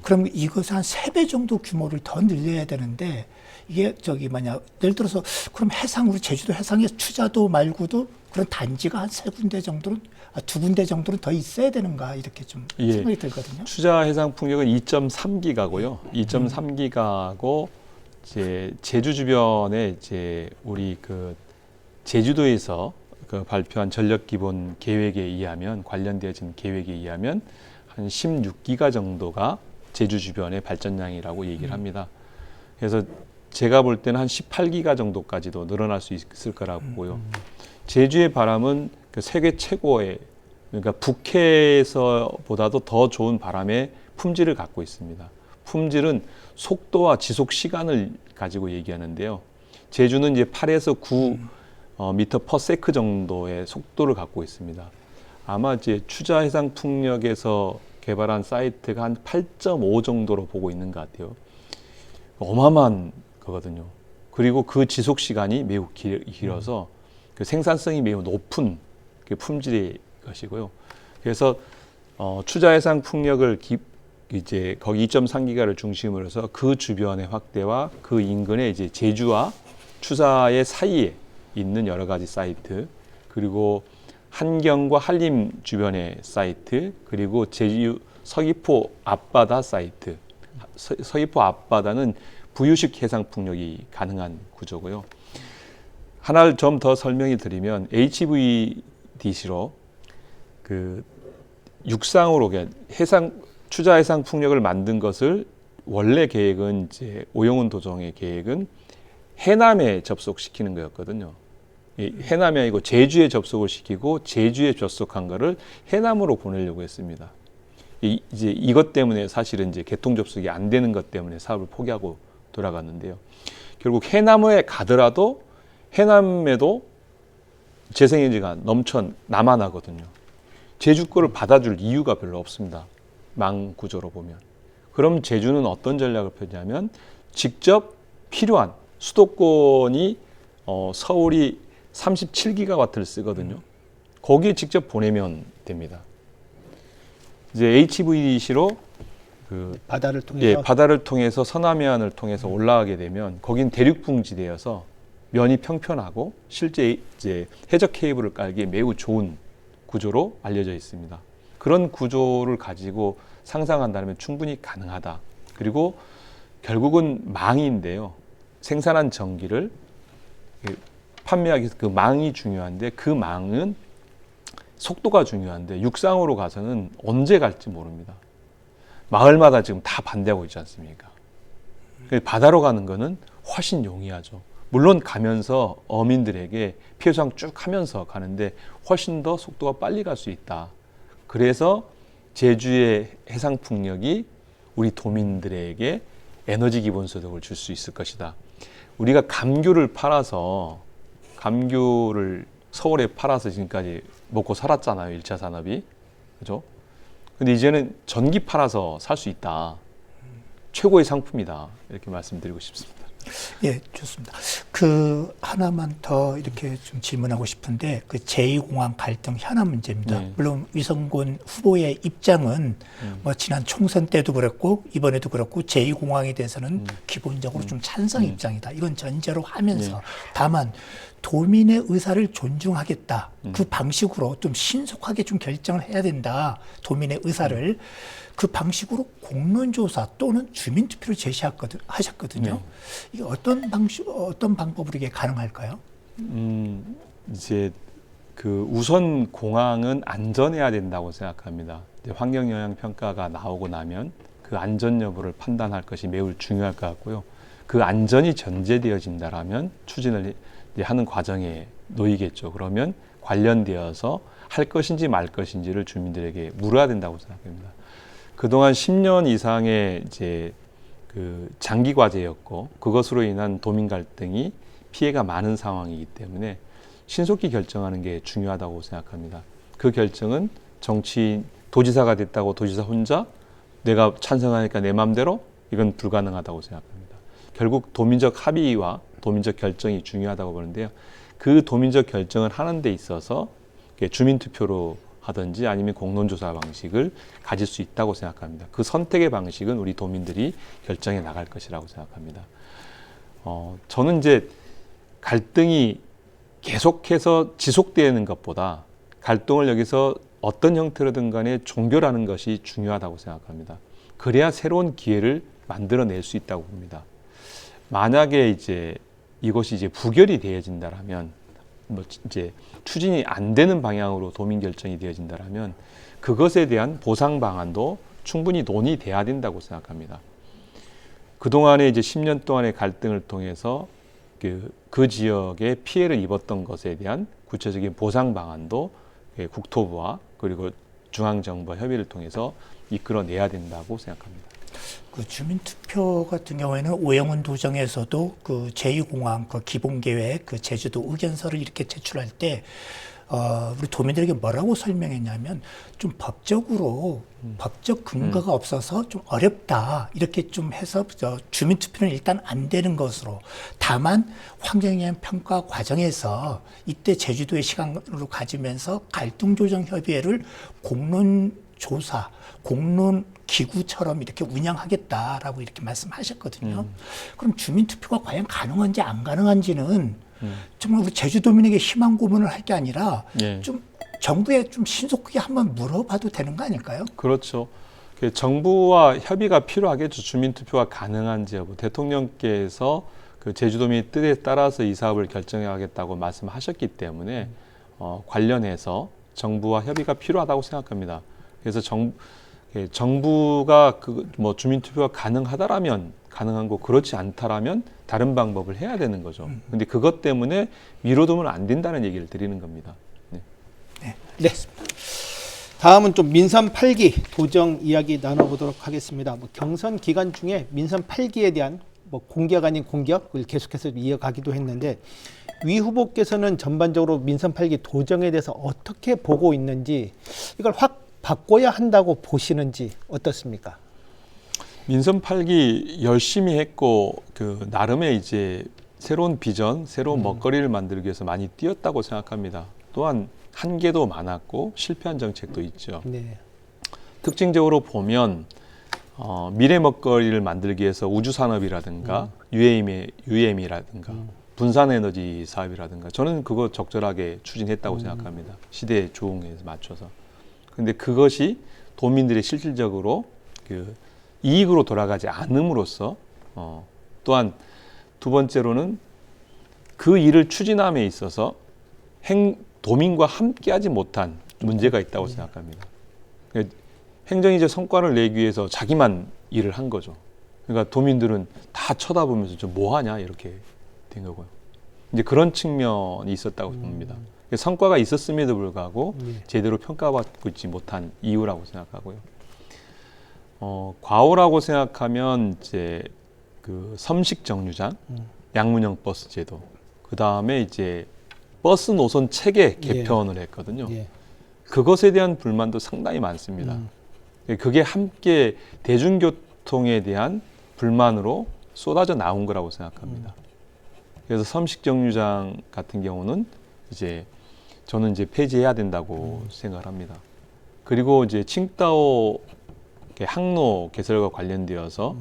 그럼 이것을 한 3배 정도 규모를 더 늘려야 되는데 이게 만약 예를 들어서 그럼 우리 제주도 해상에 추자도 말고도 그런 단지가 한 3군데 정도는 2군데 정도는 더 있어야 되는가 이렇게 좀 생각이 들거든요. 추자 해상풍력은 2.3기가고요. 2.3기가고 이제 제주 주변에 이제 우리 그 제주도에서 그 발표한 전력 기본 계획에 의하면 관련되어진 계획에 의하면 한 16기가 정도가 제주 주변의 발전량이라고 얘기를 합니다. 그래서 제가 볼 때는 한 18기가 정도까지도 늘어날 수 있을 거라고 보고요. 제주의 바람은 그 세계 최고의 그러니까 북해에서보다도 더 좋은 바람의 품질을 갖고 있습니다. 품질은 속도와 지속 시간을 가지고 얘기하는데요. 제주는 이제 8에서 9 미터 퍼 세크 정도의 속도를 갖고 있습니다. 아마 이제 추자 해상 풍력에서 개발한 사이트가 한 8.5 정도로 보고 있는 것 같아요. 어마어마한 거거든요. 그리고 그 지속 시간이 매우 길어서 그 생산성이 매우 높은 그 품질의 것이고요. 그래서 추자 해상 풍력을 이제 거기 2.3기가를 중심으로 해서 그 주변의 확대와 그 인근에 이제 제주와 추사의 사이에 있는 여러 가지 사이트, 그리고 한경과 한림 주변의 사이트, 그리고 제주 서귀포 앞바다 사이트. 서귀포 앞바다는 부유식 해상 풍력이 가능한 구조고요. 하나를 좀 더 설명을 드리면 HVDC로 그 육상으로 추자 해상 풍력을 만든 것을 원래 계획은 이제 오영훈 도정의 계획은 해남에 접속시키는 거였거든요. 해남이 아니고 제주에 접속을 시키고 제주에 접속한 거를 해남으로 보내려고 했습니다. 이제 이것 때문에 사실은 이제 개통 접속이 안 되는 것 때문에 사업을 포기하고 돌아갔는데요. 결국 해남에 가더라도 해남에도 재생에너지가 남아나거든요. 제주 거를 받아줄 이유가 별로 없습니다. 망 구조로 보면. 그럼 제주는 어떤 전략을 펴냐면 직접 필요한 수도권이 서울이 37기가와트를 쓰거든요. 거기에 직접 보내면 됩니다. 이제 HVDC로 바다를 통해서 바다를 통해서 서남해안을 통해서 올라가게 되면 거긴 대륙붕지대여서 면이 평평하고 실제 이제 해적 케이블을 깔기에 매우 좋은 구조로 알려져 있습니다. 그런 구조를 가지고 상상한다면 충분히 가능하다. 그리고 결국은 망인데요. 생산한 전기를 판매하기 위해서 그 망이 중요한데 그 망은 속도가 중요한데 육상으로 가서는 언제 갈지 모릅니다. 마을마다 지금 다 반대하고 있지 않습니까? 바다로 가는 거는 훨씬 용이하죠. 물론 가면서 어민들에게 피해 소상 쭉 하면서 가는데 훨씬 더 속도가 빨리 갈 수 있다. 그래서 제주의 해상 풍력이 우리 도민들에게 에너지 기본소득을 줄 수 있을 것이다. 우리가 감귤을 서울에 팔아서 지금까지 먹고 살았잖아요. 1차 산업이. 그죠? 근데 이제는 전기 팔아서 살 수 있다. 최고의 상품이다. 이렇게 말씀드리고 싶습니다. 예, 좋습니다. 그 하나만 더 이렇게 좀 질문하고 싶은데 그 제2공항 갈등 현안 문제입니다. 네. 물론 위성군 후보의 입장은 뭐 지난 총선 때도 그랬고 이번에도 그렇고 제2공항에 대해서는 기본적으로 좀 찬성 입장이다. 이건 전제로 하면서 네. 다만 도민의 의사를 존중하겠다. 그 방식으로 좀 신속하게 좀 결정을 해야 된다. 도민의 의사를 그 방식으로 공론조사 또는 주민투표를 하셨거든요. 네. 이게 어떤 방법으로 이게 가능할까요? 이제 우선 공항은 안전해야 된다고 생각합니다. 환경 영향 평가가 나오고 나면 그 안전 여부를 판단할 것이 매우 중요할 것 같고요. 그 안전이 전제되어진다라면 추진을 하는 과정에 놓이겠죠. 그러면 관련되어서 할 것인지 말 것인지를 주민들에게 물어야 된다고 생각합니다. 그동안 10년 이상의 이제 장기 과제였고 그것으로 인한 도민 갈등이 피해가 많은 상황이기 때문에 신속히 결정하는 게 중요하다고 생각합니다. 그 결정은 도지사가 됐다고 도지사 혼자 내가 찬성하니까 내 맘대로 이건 불가능하다고 생각합니다. 결국 도민적 합의와 도민적 결정이 중요하다고 보는데요. 그 도민적 결정을 하는 데 있어서 주민투표로 하든지 아니면 공론조사 방식을 가질 수 있다고 생각합니다. 그 선택의 방식은 우리 도민들이 결정해 나갈 것이라고 생각합니다. 저는 이제 갈등이 계속해서 지속되는 것보다 갈등을 여기서 어떤 형태로든 간에 종결하는 것이 중요하다고 생각합니다. 그래야 새로운 기회를 만들어낼 수 있다고 봅니다. 만약에 이것이 부결이 되어진다라면 이제 추진이 안 되는 방향으로 도민 결정이 되어진다라면 그것에 대한 보상 방안도 충분히 논의돼야 된다고 생각합니다. 그동안에 이제 10년 동안의 갈등을 통해서 그 지역에 피해를 입었던 것에 대한 구체적인 보상 방안도 국토부와 그리고 중앙정부와 협의를 통해서 이끌어내야 된다고 생각합니다. 그 주민투표 같은 경우에는 오영훈 도정에서도 그 제2공항 그 기본계획 그 제주도 의견서를 이렇게 제출할 때 우리 도민들에게 뭐라고 설명했냐면 좀 법적 근거가 없어서 좀 어렵다 이렇게 좀 해서 주민투표는 일단 안 되는 것으로 다만 환경영향 평가 과정에서 이때 제주도의 시간으로 가지면서 갈등조정협의회를 공론조사 공론기구처럼 이렇게 운영하겠다라고 이렇게 말씀하셨거든요. 그럼 주민투표가 과연 가능한지 안 가능한지는 정말 우리 제주도민에게 희망 고문을 할 게 아니라 예. 좀 정부에 좀 신속하게 한번 물어봐도 되는 거 아닐까요? 그렇죠. 정부와 협의가 필요하겠죠. 주민투표가 가능한지 여부. 대통령께서 그 제주도민의 뜻에 따라서 이 사업을 결정하겠다고 말씀하셨기 때문에 관련해서 정부와 협의가 필요하다고 생각합니다. 그래서 정부가 주민투표가 가능하다라면 가능한 거 그렇지 않다라면 다른 방법을 해야 되는 거죠. 근데 그것 때문에 미뤄두면 안 된다는 얘기를 드리는 겁니다. 네. 네. 다음은 좀 민선 8기 도정 이야기 나눠보도록 하겠습니다. 뭐 경선 기간 중에 민선 8기에 대한 뭐 공격 아닌 공격을 계속해서 이어가기도 했는데 위 후보께서는 전반적으로 민선 8기 도정에 대해서 어떻게 보고 있는지 이걸 확 바꿔야 한다고 보시는지 어떻습니까? 민선 8기 열심히 했고 그 나름의 이제 새로운 비전, 새로운 먹거리를 만들기 위해서 많이 뛰었다고 생각합니다. 또한 한계도 많았고 실패한 정책도 있죠. 네. 특징적으로 보면 미래 먹거리를 만들기 위해서 우주산업이라든가 UM이라든가 분산에너지 사업이라든가 저는 그거 적절하게 추진했다고 생각합니다. 시대의 조응에 맞춰서. 근데 그것이 도민들이 실질적으로 그 이익으로 돌아가지 않음으로써 또한 두 번째로는 그 일을 추진함에 있어서 도민과 함께하지 못한 문제가 있다고 생각합니다. 행정이 이제 성과를 내기 위해서 자기만 일을 한 거죠. 그러니까 도민들은 다 쳐다보면서 좀 뭐하냐 이렇게 된 거고요. 이제 그런 측면이 있었다고 봅니다. 성과가 있었음에도 불구하고 제대로 평가받고 있지 못한 이유라고 생각하고요. 과오라고 생각하면 이제 그 섬식 정류장, 양문형 버스 제도, 그 다음에 이제 버스 노선 체계 개편을 했거든요. 예. 그것에 대한 불만도 상당히 많습니다. 그게 함께 대중교통에 대한 불만으로 쏟아져 나온 거라고 생각합니다. 그래서 섬식 정류장 같은 경우는 이제 저는 이제 폐지해야 된다고 생각을 합니다. 그리고 이제 칭다오 항로 개설과 관련되어서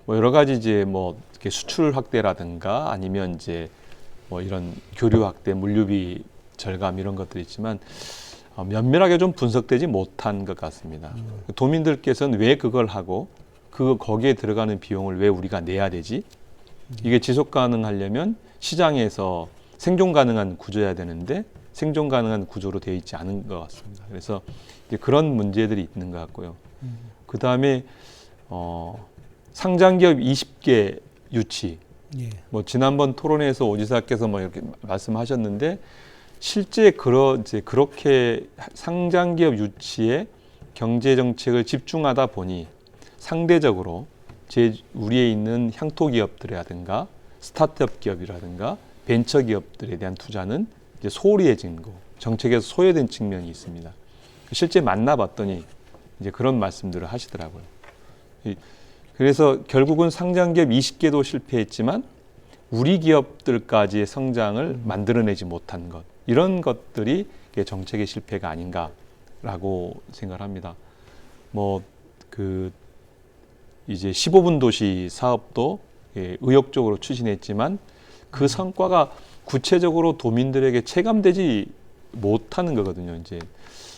뭐 여러 가지 이제 뭐 이렇게 수출 확대라든가 아니면 이제 뭐 이런 교류 확대, 물류비 절감 이런 것들이 있지만 면밀하게 좀 분석되지 못한 것 같습니다. 도민들께서는 왜 그걸 하고 거기에 들어가는 비용을 왜 우리가 내야 되지? 이게 지속 가능하려면 시장에서 생존 가능한 구조여야 되는데 생존 가능한 구조로 되어 있지 않은 것 같습니다. 그래서 이제 그런 문제들이 있는 것 같고요. 그 다음에 상장기업 20개 유치. 예. 뭐 지난번 토론회에서 오 지사께서 뭐 이렇게 말씀하셨는데 실제 그렇게 상장기업 유치에 경제 정책을 집중하다 보니 상대적으로 우리에 있는 향토 기업들이라든가 스타트업 기업이라든가 벤처 기업들에 대한 투자는 이제 소홀해진 거, 정책에서 소외된 측면이 있습니다. 실제 만나봤더니 이제 그런 말씀들을 하시더라고요. 그래서 결국은 상장기업 20개도 실패했지만 우리 기업들까지의 성장을 만들어내지 못한 것, 이런 것들이 정책의 실패가 아닌가라고 생각을 합니다. 뭐 이제 15분 도시 사업도 의욕적으로 추진했지만 그 성과가 구체적으로 도민들에게 체감되지 못하는 거거든요. 이제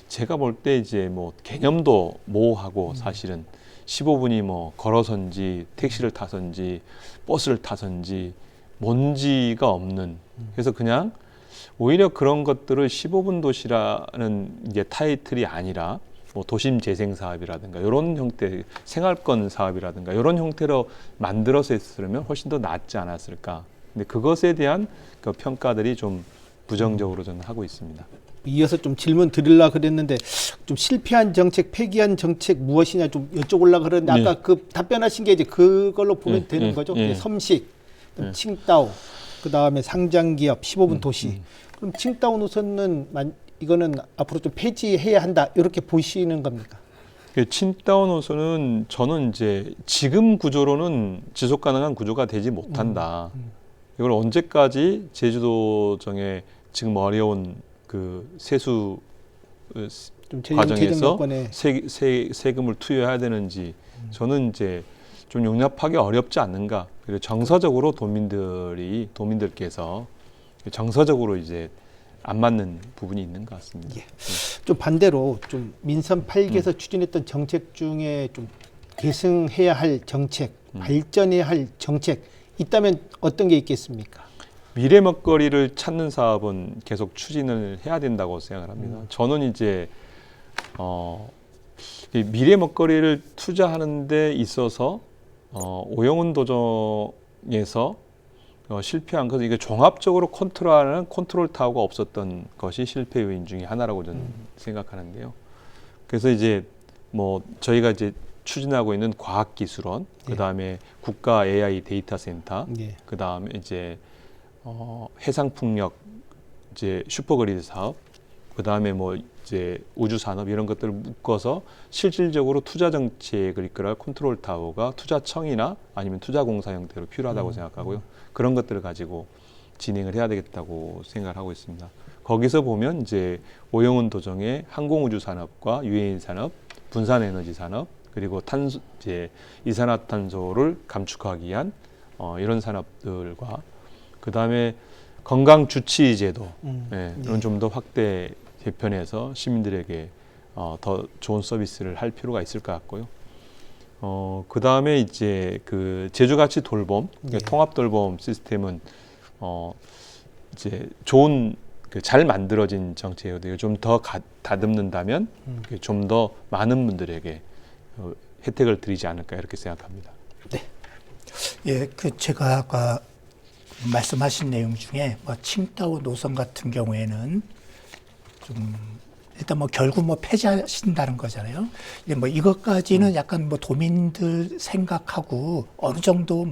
제가 볼 때 이제 뭐 개념도 모호하고 사실은 15분이 뭐 걸어선지 택시를 타선지 버스를 타선지 뭔지가 없는, 그래서 그냥 오히려 그런 것들을 15분 도시라는 이제 타이틀이 아니라 뭐 도심 재생 사업이라든가 이런 형태, 생활권 사업이라든가 이런 형태로 만들어서 했으면 훨씬 더 낫지 않았을까. 근데 그것에 대한 그 평가들이 좀 부정적으로 저는 하고 있습니다. 이어서 좀 질문 드리려고 그랬는데 좀 실패한 정책, 폐기한 정책 무엇이냐 좀 여쭤보려고 그랬는데 아까 그 답변하신 게 이제 그걸로 보면 되는 거죠. 섬식, 칭다오, 그 다음에 상장기업, 15분 도시. 그럼 칭다오 노선은 이거는 앞으로 좀 폐지해야 한다 이렇게 보시는 겁니까? 칭다오 노선은 저는 이제 지금 구조로는 지속 가능한 구조가 되지 못한다. 이걸 언제까지 제주도정에 지금 어려운 그 세수 과정에서 세금을 투여해야 되는지 저는 이제 좀 용납하기 어렵지 않는가. 그리고 정서적으로 도민들께서 정서적으로 이제 안 맞는 부분이 있는 것 같습니다. 예. 좀 반대로 좀 민선 8기에서 추진했던 정책 중에 좀 계승해야 할 정책, 발전해야 할 정책 있다면 어떤 게 있겠습니까? 미래 먹거리를 찾는 사업은 계속 추진을 해야 된다고 생각을 합니다. 저는 이제 이 미래 먹거리를 투자하는 데 있어서 오영훈 도정에서 실패한 것은 이게 종합적으로 컨트롤하는 컨트롤 타워가 없었던 것이 실패 요인 중에 하나라고 저는 생각하는데요. 그래서 이제 뭐 저희가 이제 추진하고 있는 과학기술원, 그 다음에 국가 AI 데이터 센터, 그 다음에 이제 해상풍력 이제 슈퍼그리드 사업, 그 다음에 뭐 이제 우주 산업 이런 것들을 묶어서 실질적으로 투자 정책을 이끌어갈 컨트롤 타워가 투자청이나 아니면 투자공사 형태로 필요하다고 생각하고요. 그런 것들을 가지고 진행을 해야 되겠다고 생각을 하고 있습니다. 거기서 보면 이제 오영훈 도정의 항공우주 산업과 유해인 산업, 분산에너지 산업, 그리고 탄소 이제 이산화탄소를 감축하기 위한 이런 산업들과 그 다음에 건강 주치 제도 이런 좀 더 확대 개편해서 시민들에게 더 좋은 서비스를 할 필요가 있을 것 같고요. 그 다음에 이제 그 제주같이 돌봄, 통합 돌봄 시스템은 이제 좋은 잘 만들어진 정책이거든요. 좀 더 다듬는다면 좀 더 많은 분들에게 혜택을 드리지 않을까 이렇게 생각합니다. 네. 예, 그 제가 아까 말씀하신 내용 중에 뭐 칭따오 노선 같은 경우에는 좀 일단 뭐 결국 뭐 폐지하신다는 거잖아요. 이제 뭐 이것까지는 약간 뭐 도민들 생각하고 어느 정도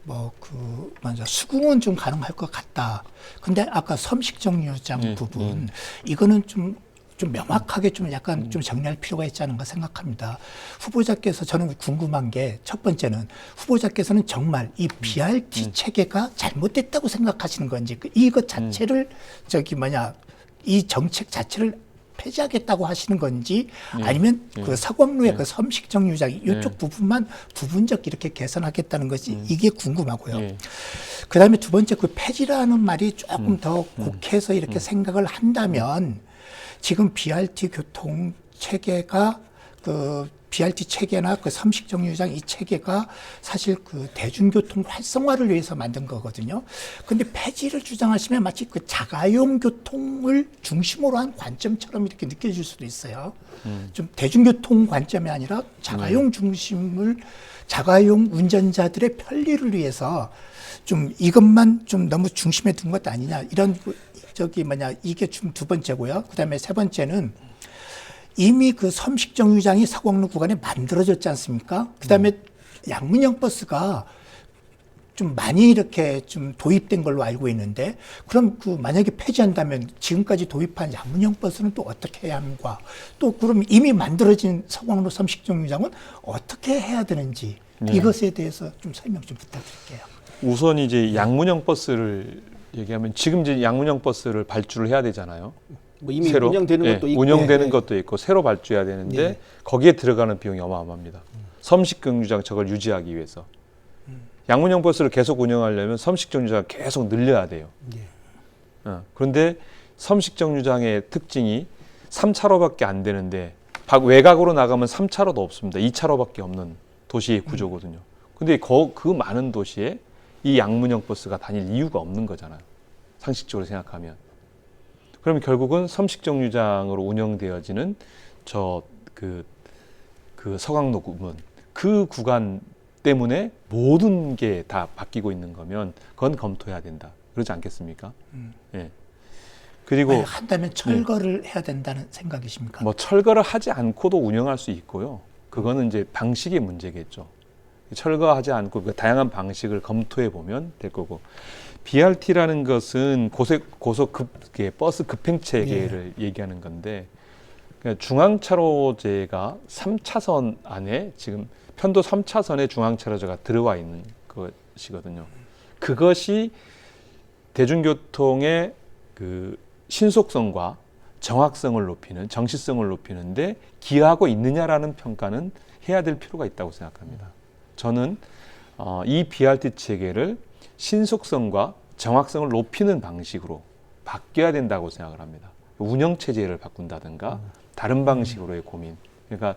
먼저 수긍은 좀 가능할 것 같다. 근데 아까 섬식정류장 부분 이거는 좀 명확하게 좀 약간 좀 정리할 필요가 있지 않은가 생각합니다. 후보자께서 저는 궁금한 게 첫 번째는 후보자께서는 정말 이 BRT 체계가 잘못됐다고 생각하시는 건지 이것 자체를 이 정책 자체를 폐지하겠다고 하시는 건지 아니면 그 사광로의 그 섬식정류장 이쪽 부분만 부분적 이렇게 개선하겠다는 것이 이게 궁금하고요. 그다음에 두 번째 그 폐지라는 말이 조금 더 곡해서 이렇게 생각을 한다면 지금 BRT 교통 체계가 그 BRT 체계나 그 섬식정류장 이 체계가 사실 그 대중교통 활성화를 위해서 만든 거거든요. 근데 폐지를 주장하시면 마치 그 자가용 교통을 중심으로 한 관점처럼 이렇게 느껴질 수도 있어요. 좀 대중교통 관점이 아니라 자가용 중심을 자가용 운전자들의 편리를 위해서 좀 이것만 좀 너무 중심에 둔 것 아니냐 이런 이게 좀 두 번째고요. 그다음에 세 번째는 이미 그 섬식정류장이 사광로 구간에 만들어졌지 않습니까? 그다음에 양문형 버스가 좀 많이 이렇게 좀 도입된 걸로 알고 있는데 그럼 그 만약에 폐지한다면 지금까지 도입한 양문형 버스는 또 어떻게 해야 하는가? 또 그럼 이미 만들어진 사광로 섬식정류장은 어떻게 해야 되는지 이것에 대해서 좀 설명 좀 부탁드릴게요. 우선 이제 양문형 버스를 얘기하면 지금 이제 양문형 버스를 발주를 해야 되잖아요. 뭐 이미 새로, 운영되는 것도 있고 운영되는 것도 있고 새로 발주해야 되는데 거기에 들어가는 비용이 어마어마합니다. 섬식정류장 저걸 유지하기 위해서 양문형 버스를 계속 운영하려면 섬식정류장을 계속 늘려야 돼요. 그런데 섬식정류장의 특징이 3차로밖에 안 되는데 외곽으로 나가면 3차로도 없습니다. 2차로밖에 없는 도시의 구조거든요. 근데 그 많은 도시에 이 양문형 버스가 다닐 이유가 없는 거잖아요. 상식적으로 생각하면. 그러면 결국은 섬식정류장으로 운영되어지는 그 서강로 구문 그 구간 때문에 모든 게 다 바뀌고 있는 거면 그건 검토해야 된다. 그러지 않겠습니까? 예. 그리고 한다면 철거를 해야 된다는 생각이십니까? 뭐 철거를 하지 않고도 운영할 수 있고요. 그거는 이제 방식의 문제겠죠. 철거하지 않고 그 다양한 방식을 검토해 보면 될 거고. BRT라는 것은 고속 버스 급행 체계를 얘기하는 건데 그러니까 중앙차로제가 3차선 안에 지금 편도 3차선에 중앙차로제가 들어와 있는 것이거든요. 그것이 대중교통의 그 신속성과 정확성을 높이는 정시성을 높이는데 기여하고 있느냐라는 평가는 해야 될 필요가 있다고 생각합니다. 저는 이 BRT 체계를 신속성과 정확성을 높이는 방식으로 바뀌어야 된다고 생각을 합니다. 운영 체제를 바꾼다든가 다른 방식으로의 고민. 그러니까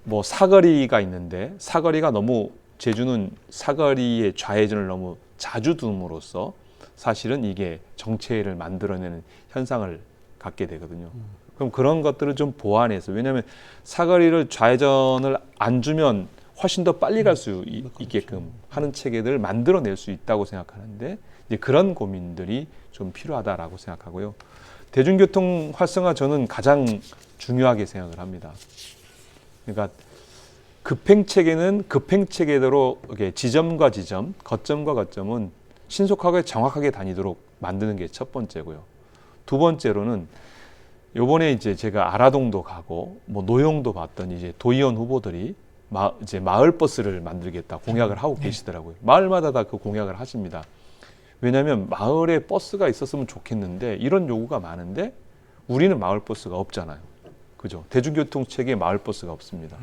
뭐 사거리가 있는데 사거리가 너무 제주는 사거리의 좌회전을 너무 자주 둠으로써 사실은 이게 정체를 만들어내는 현상을 갖게 되거든요. 그럼 그런 것들을 좀 보완해서 왜냐하면 사거리를 좌회전을 안 주면 훨씬 더 빨리 갈 수 있게끔 하는 체계들을 만들어낼 수 있다고 생각하는데 이제 그런 고민들이 좀 필요하다라고 생각하고요. 대중교통 활성화 저는 가장 중요하게 생각을 합니다. 그러니까 급행 체계는 급행 체계대로 지점과 지점, 거점과 거점은 신속하게 정확하게 다니도록 만드는 게 첫 번째고요. 두 번째로는 요번에 이제 제가 아라동도 가고 뭐 노영도 봤더니 이제 도의원 후보들이 이제 마을 버스를 만들겠다 공약을 하고 계시더라고요. 마을마다 다 그 공약을 하십니다. 왜냐하면 마을에 버스가 있었으면 좋겠는데 이런 요구가 많은데 우리는 마을 버스가 없잖아요. 그죠? 대중교통 체계에 마을 버스가 없습니다.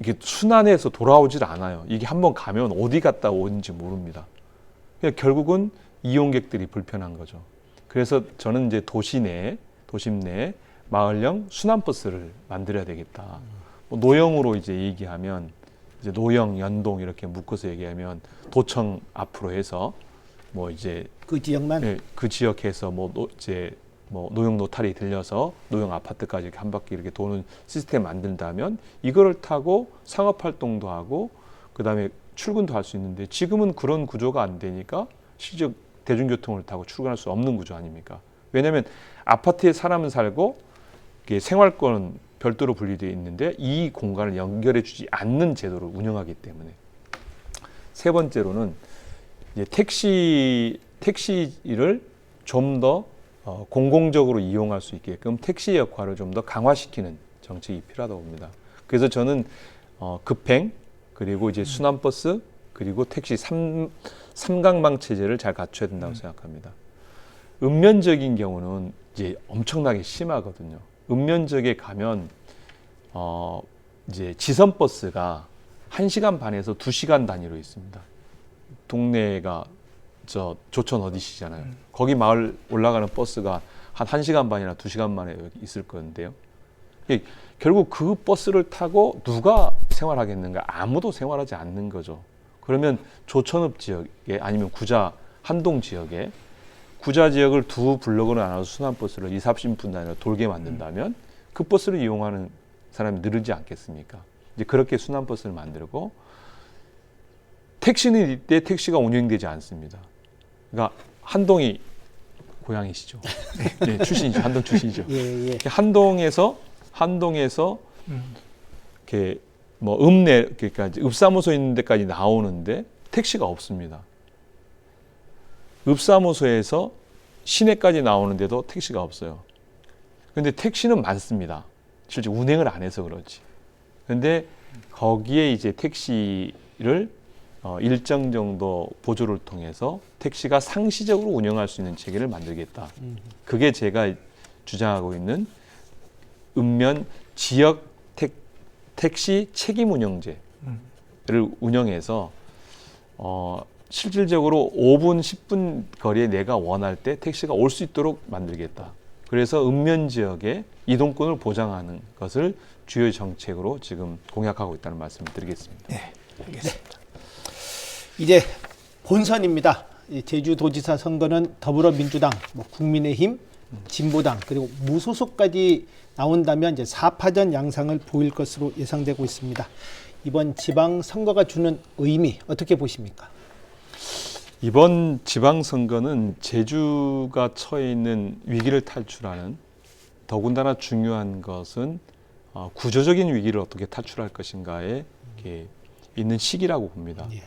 이게 순환해서 돌아오질 않아요. 이게 한번 가면 어디 갔다 오는지 모릅니다. 그러니까 결국은 이용객들이 불편한 거죠. 그래서 저는 이제 도심 내 마을형 순환버스를 만들어야 되겠다. 뭐 노형으로 이제 얘기하면 이제 노형, 연동 이렇게 묶어서 얘기하면 도청 앞으로 해서 뭐 이제 그 지역만 네, 그 지역에서 이제 노형 노탈이 들려서 노형 아파트까지 이렇게 한 바퀴 이렇게 도는 시스템 만든다면 이거를 타고 상업 활동도 하고 그다음에 출근도 할 수 있는데 지금은 그런 구조가 안 되니까 실제 대중교통을 타고 출근할 수 없는 구조 아닙니까? 왜냐하면 아파트에 사람은 살고 생활권은 별도로 분리되어 있는데 이 공간을 연결해 주지 않는 제도를 운영하기 때문에. 세 번째로는 이제 택시를 좀 더 공공적으로 이용할 수 있게끔 택시 역할을 좀 더 강화시키는 정책이 필요하다고 봅니다. 그래서 저는 급행 그리고 이제 순환버스 그리고 택시 삼각망 체제를 잘 갖춰야 된다고 생각합니다. 읍면적인 경우는 이제 엄청나게 심하거든요. 읍면적에 가면 이제 지선버스가 1시간 반에서 2시간 단위로 있습니다. 동네가 저 조천 어디시잖아요. 거기 마을 올라가는 버스가 한 1시간 반이나 2시간 만에 여기 있을 건데요. 결국 그 버스를 타고 누가 생활하겠는가? 아무도 생활하지 않는 거죠. 그러면 조천읍 지역에 아니면 구자 한동 지역에 구자 지역을 두 블록으로 나눠서 순환버스를 20-30분 단위로 돌게 만든다면 그 버스를 이용하는 사람이 늘지 않겠습니까? 이제 그렇게 순환버스를 만들고 택시는 이때 택시가 운영되지 않습니다. 그러니까 한동이 고향이시죠. 네, 출신이죠. 한동 출신이죠. 예. 한동에서 이렇게 뭐 그러니까 이제 읍사무소 있는 데까지 나오는데 택시가 없습니다. 읍사무소에서 시내까지 나오는데도 택시가 없어요. 그런데 택시는 많습니다. 실제 운행을 안 해서 그렇지. 그런데 거기에 이제 택시를 일정 정도 보조를 통해서 택시가 상시적으로 운영할 수 있는 체계를 만들겠다. 그게 제가 주장하고 있는 읍면 지역 택시 책임 운영제를 운영해서 실질적으로 5분, 10분 거리에 내가 원할 때 택시가 올 수 있도록 만들겠다. 그래서 읍면 지역의 이동권을 보장하는 것을 주요 정책으로 지금 공약하고 있다는 말씀을 드리겠습니다. 네, 알겠습니다. 이제 본선입니다. 제주도지사 선거는 더불어민주당, 국민의힘, 진보당 그리고 무소속까지 나온다면 이제 4파전 양상을 보일 것으로 예상되고 있습니다. 이번 지방선거가 주는 의미 어떻게 보십니까? 이번 지방선거는 제주가 처해 있는 위기를 탈출하는 더군다나 중요한 것은 구조적인 위기를 어떻게 탈출할 것인가에 있는 시기라고 봅니다. 예.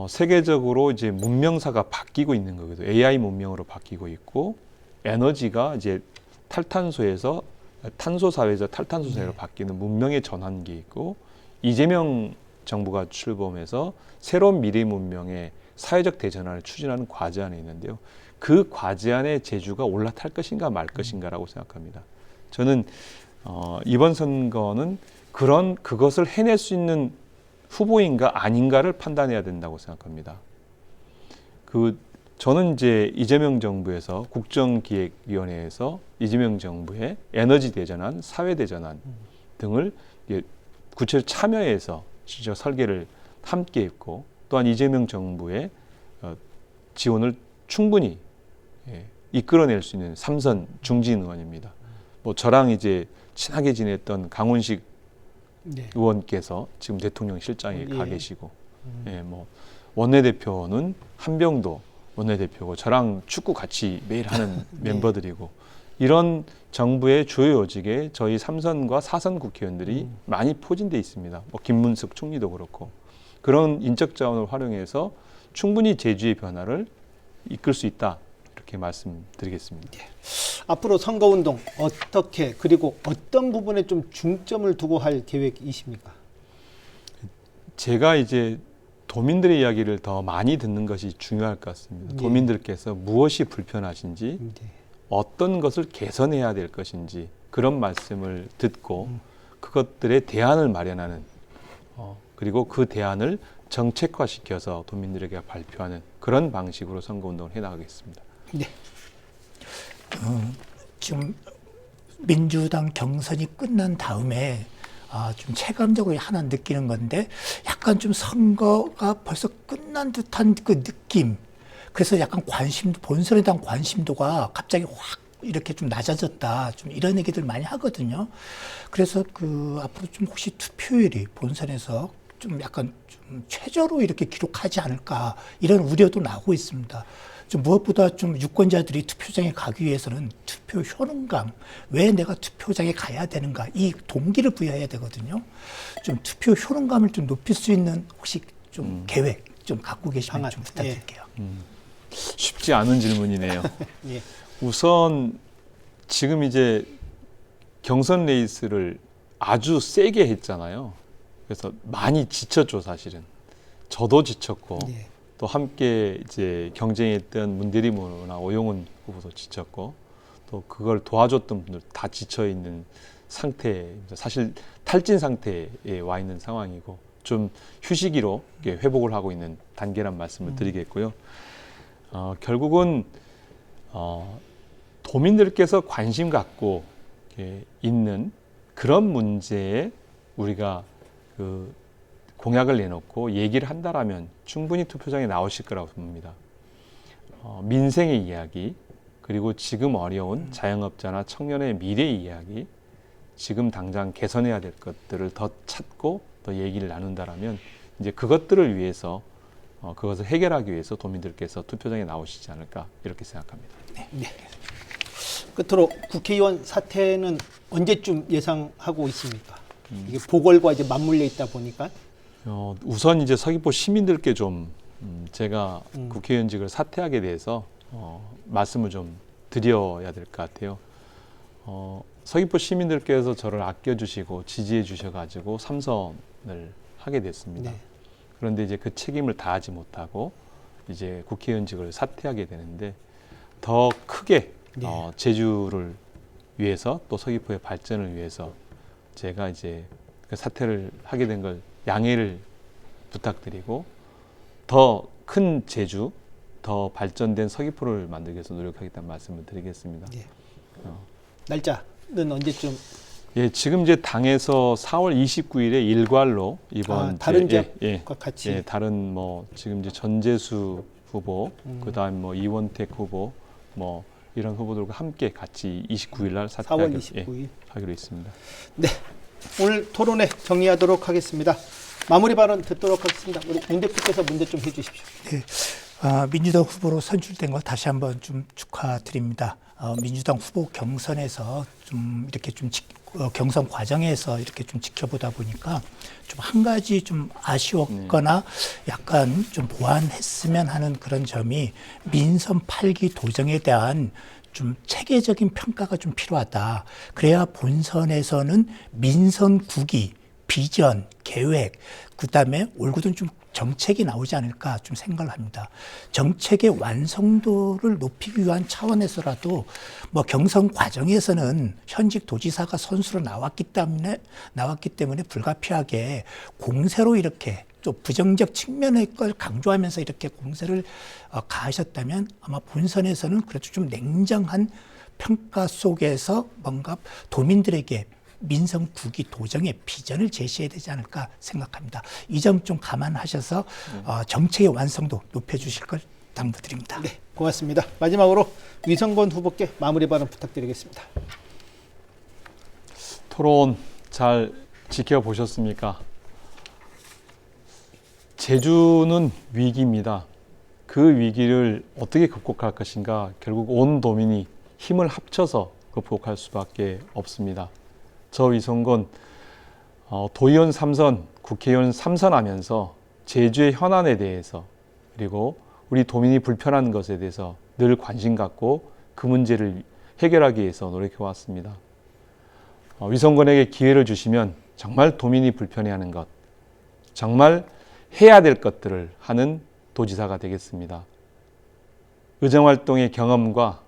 세계적으로 이제 문명사가 바뀌고 있는 거거든요. AI 문명으로 바뀌고 있고 에너지가 이제 탈탄소에서 탄소 사회에서 탈탄소 사회로 바뀌는 문명의 전환기 있고 이재명 정부가 출범해서 새로운 미래 문명의 사회적 대전환을 추진하는 과제안이 있는데요. 그 과제안에 제주가 올라탈 것인가 말 것인가라고 생각합니다. 저는 이번 선거는 그것을 해낼 수 있는 후보인가 아닌가를 판단해야 된다고 생각합니다. 저는 이제 이재명 정부에서 국정기획위원회에서 이재명 정부의 에너지 대전환, 사회 대전환 등을 구체적으로 참여해서 실제 설계를 함께 했고 또한 이재명 정부의 지원을 충분히 이끌어낼 수 있는 삼선 중진 의원입니다. 저랑 이제 친하게 지냈던 강훈식 네. 의원께서 지금 대통령 실장에 가 예. 계시고, 예, 뭐 원내대표는 한병도 원내대표고 저랑 축구 같이 매일 하는 멤버들이고 이런 정부의 주요 요직에 저희 3선과 4선 국회의원들이 많이 포진돼 있습니다. 뭐 김문숙 총리도 그렇고 그런 인적 자원을 활용해서 충분히 제주의 변화를 이끌 수 있다 이렇게 말씀드리겠습니다. 앞으로 선거운동 어떻게 그리고 어떤 부분에 좀 중점을 두고 할 계획이십니까? 제가 이제 도민들의 이야기를 더 많이 듣는 것이 중요할 것 같습니다. 예. 도민들께서 무엇이 불편하신지 네. 어떤 것을 개선해야 될 것인지 그런 말씀을 듣고 그것들의 대안을 마련하는 그리고 그 대안을 정책화시켜서 도민들에게 발표하는 그런 방식으로 선거운동을 해나가겠습니다. 네. 지금 민주당 경선이 끝난 다음에 좀 체감적으로 하나 느끼는 건데 약간 좀 선거가 벌써 끝난 듯한 그 느낌. 그래서 약간 관심도, 본선에 대한 관심도가 갑자기 확 이렇게 좀 낮아졌다. 좀 이런 얘기들 많이 하거든요. 그래서 그 앞으로 좀 혹시 투표율이 본선에서 좀 약간 좀 최저로 이렇게 기록하지 않을까 이런 우려도 나오고 있습니다. 좀 무엇보다 좀 유권자들이 투표장에 가기 위해서는 투표 효능감, 왜 내가 투표장에 가야 되는가 이 동기를 부여해야 되거든요. 좀 투표 효능감을 좀 높일 수 있는 혹시 좀 계획 좀 갖고 계시면 방안. 좀 부탁드릴게요. 쉽지 않은 질문이네요. 예. 우선 지금 이제 경선 레이스를 아주 세게 했잖아요. 그래서 많이 지쳤죠, 사실은. 저도 지쳤고 예. 또 함께 이제 경쟁했던 문대림 의원이나 오영훈 후보도 지쳤고 또 그걸 도와줬던 분들 다 지쳐 있는 상태, 사실 탈진 상태에 와 있는 상황이고 좀 휴식기로 회복을 하고 있는 단계란 말씀을 드리겠고요. 결국은 도민들께서 관심 갖고 있는 그런 문제에 우리가 그 공약을 내놓고 얘기를 한다라면 충분히 투표장에 나오실 거라고 봅니다. 민생의 이야기, 그리고 지금 어려운 자영업자나 청년의 미래 이야기, 지금 당장 개선해야 될 것들을 더 찾고 더 얘기를 나눈다라면 이제 그것들을 위해서 그것을 해결하기 위해서 도민들께서 투표장에 나오시지 않을까 이렇게 생각합니다. 네. 끝으로 국회의원 사퇴는 언제쯤 예상하고 있습니까? 이게 보궐과 이제 맞물려 있다 보니까 우선 이제 서귀포 시민들께 좀 제가 국회의원직을 사퇴하게 돼서 말씀을 좀 드려야 될 것 같아요. 서귀포 시민들께서 저를 아껴주시고 지지해 주셔가지고 3선을 하게 됐습니다. 네. 그런데 이제 그 책임을 다하지 못하고 이제 국회의원직을 사퇴하게 되는데 더 크게 네. 제주를 위해서 또 서귀포의 발전을 위해서 제가 이제 그 사퇴를 하게 된 걸 양해를 부탁드리고 더 큰 제주, 더 발전된 서귀포를 만들기 위해서 노력하겠다는 말씀을 드리겠습니다. 네. 날짜는 언제쯤? 예, 지금 이제 당에서 4월 29일에 일괄로 이번 다른 제- 지역과 같이. 예, 다른 뭐 지금 이제 전재수 후보, 그다음 뭐 이원택 후보, 뭐 이런 후보들과 함께 같이 29일 날 4월 사퇴하기로 29일. 하기로 있습니다. 네. 오늘 토론회 정리하도록 하겠습니다. 마무리 발언 듣도록 하겠습니다. 우리 문 대표께서 먼저 좀 해주십시오. 네. 민주당 후보로 선출된 거 다시 한번 좀 축하드립니다. 민주당 후보 경선에서 좀 이렇게 좀 경선 과정에서 이렇게 좀 지켜보다 보니까 좀 한 가지 좀 아쉬웠거나 약간 좀 보완했으면 하는 그런 점이 민선 8기 도정에 대한 좀 체계적인 평가가 좀 필요하다. 그래야 본선에서는 민선 9기, 비전, 계획, 그다음에 올고든 좀 정책이 나오지 않을까 좀 생각을 합니다. 정책의 완성도를 높이기 위한 차원에서라도 뭐 경선 과정에서는 현직 도지사가 선수로 나왔기 때문에 불가피하게 공세로 이렇게 또 부정적 측면의 걸 강조하면서 이렇게 공세를 가하셨다면 아마 본선에서는 그래도 좀 냉정한 평가 속에서 뭔가 도민들에게 민선 9기 도정의 비전을 제시해야 되지 않을까 생각합니다. 이 점 좀 감안하셔서 정책의 완성도 높여주실 걸 당부드립니다. 네, 고맙습니다. 마지막으로 위성권 후보께 마무리 발언 부탁드리겠습니다. 토론 잘 지켜보셨습니까? 제주는 위기입니다. 그 위기를 어떻게 극복할 것인가 결국 온 도민이 힘을 합쳐서 극복할 수밖에 없습니다. 저 위성군 도의원 3선, 국회의원 3선 하면서 제주의 현안에 대해서 그리고 우리 도민이 불편한 것에 대해서 늘 관심 갖고 그 문제를 해결하기 위해서 노력해 왔습니다. 위성군에게 기회를 주시면 정말 도민이 불편해하는 것, 정말 해야 될 것들을 하는 도지사가 되겠습니다. 의정활동의 경험과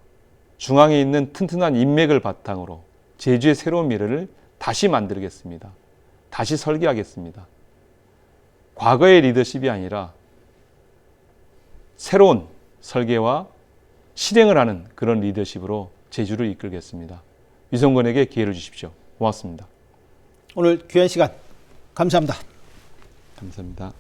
중앙에 있는 튼튼한 인맥을 바탕으로 제주의 새로운 미래를 다시 만들겠습니다. 다시 설계하겠습니다. 과거의 리더십이 아니라 새로운 설계와 실행을 하는 그런 리더십으로 제주를 이끌겠습니다. 위성군에게 기회를 주십시오. 고맙습니다. 오늘 귀한 시간 감사합니다. 감사합니다.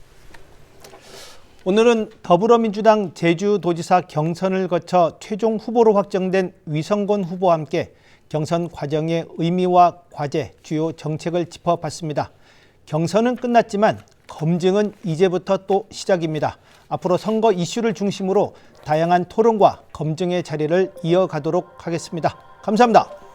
오늘은 더불어민주당 제주도지사 경선을 거쳐 최종 후보로 확정된 위성곤 후보와 함께 경선 과정의 의미와 과제, 주요 정책을 짚어봤습니다. 경선은 끝났지만 검증은 이제부터 또 시작입니다. 앞으로 선거 이슈를 중심으로 다양한 토론과 검증의 자리를 이어가도록 하겠습니다. 감사합니다.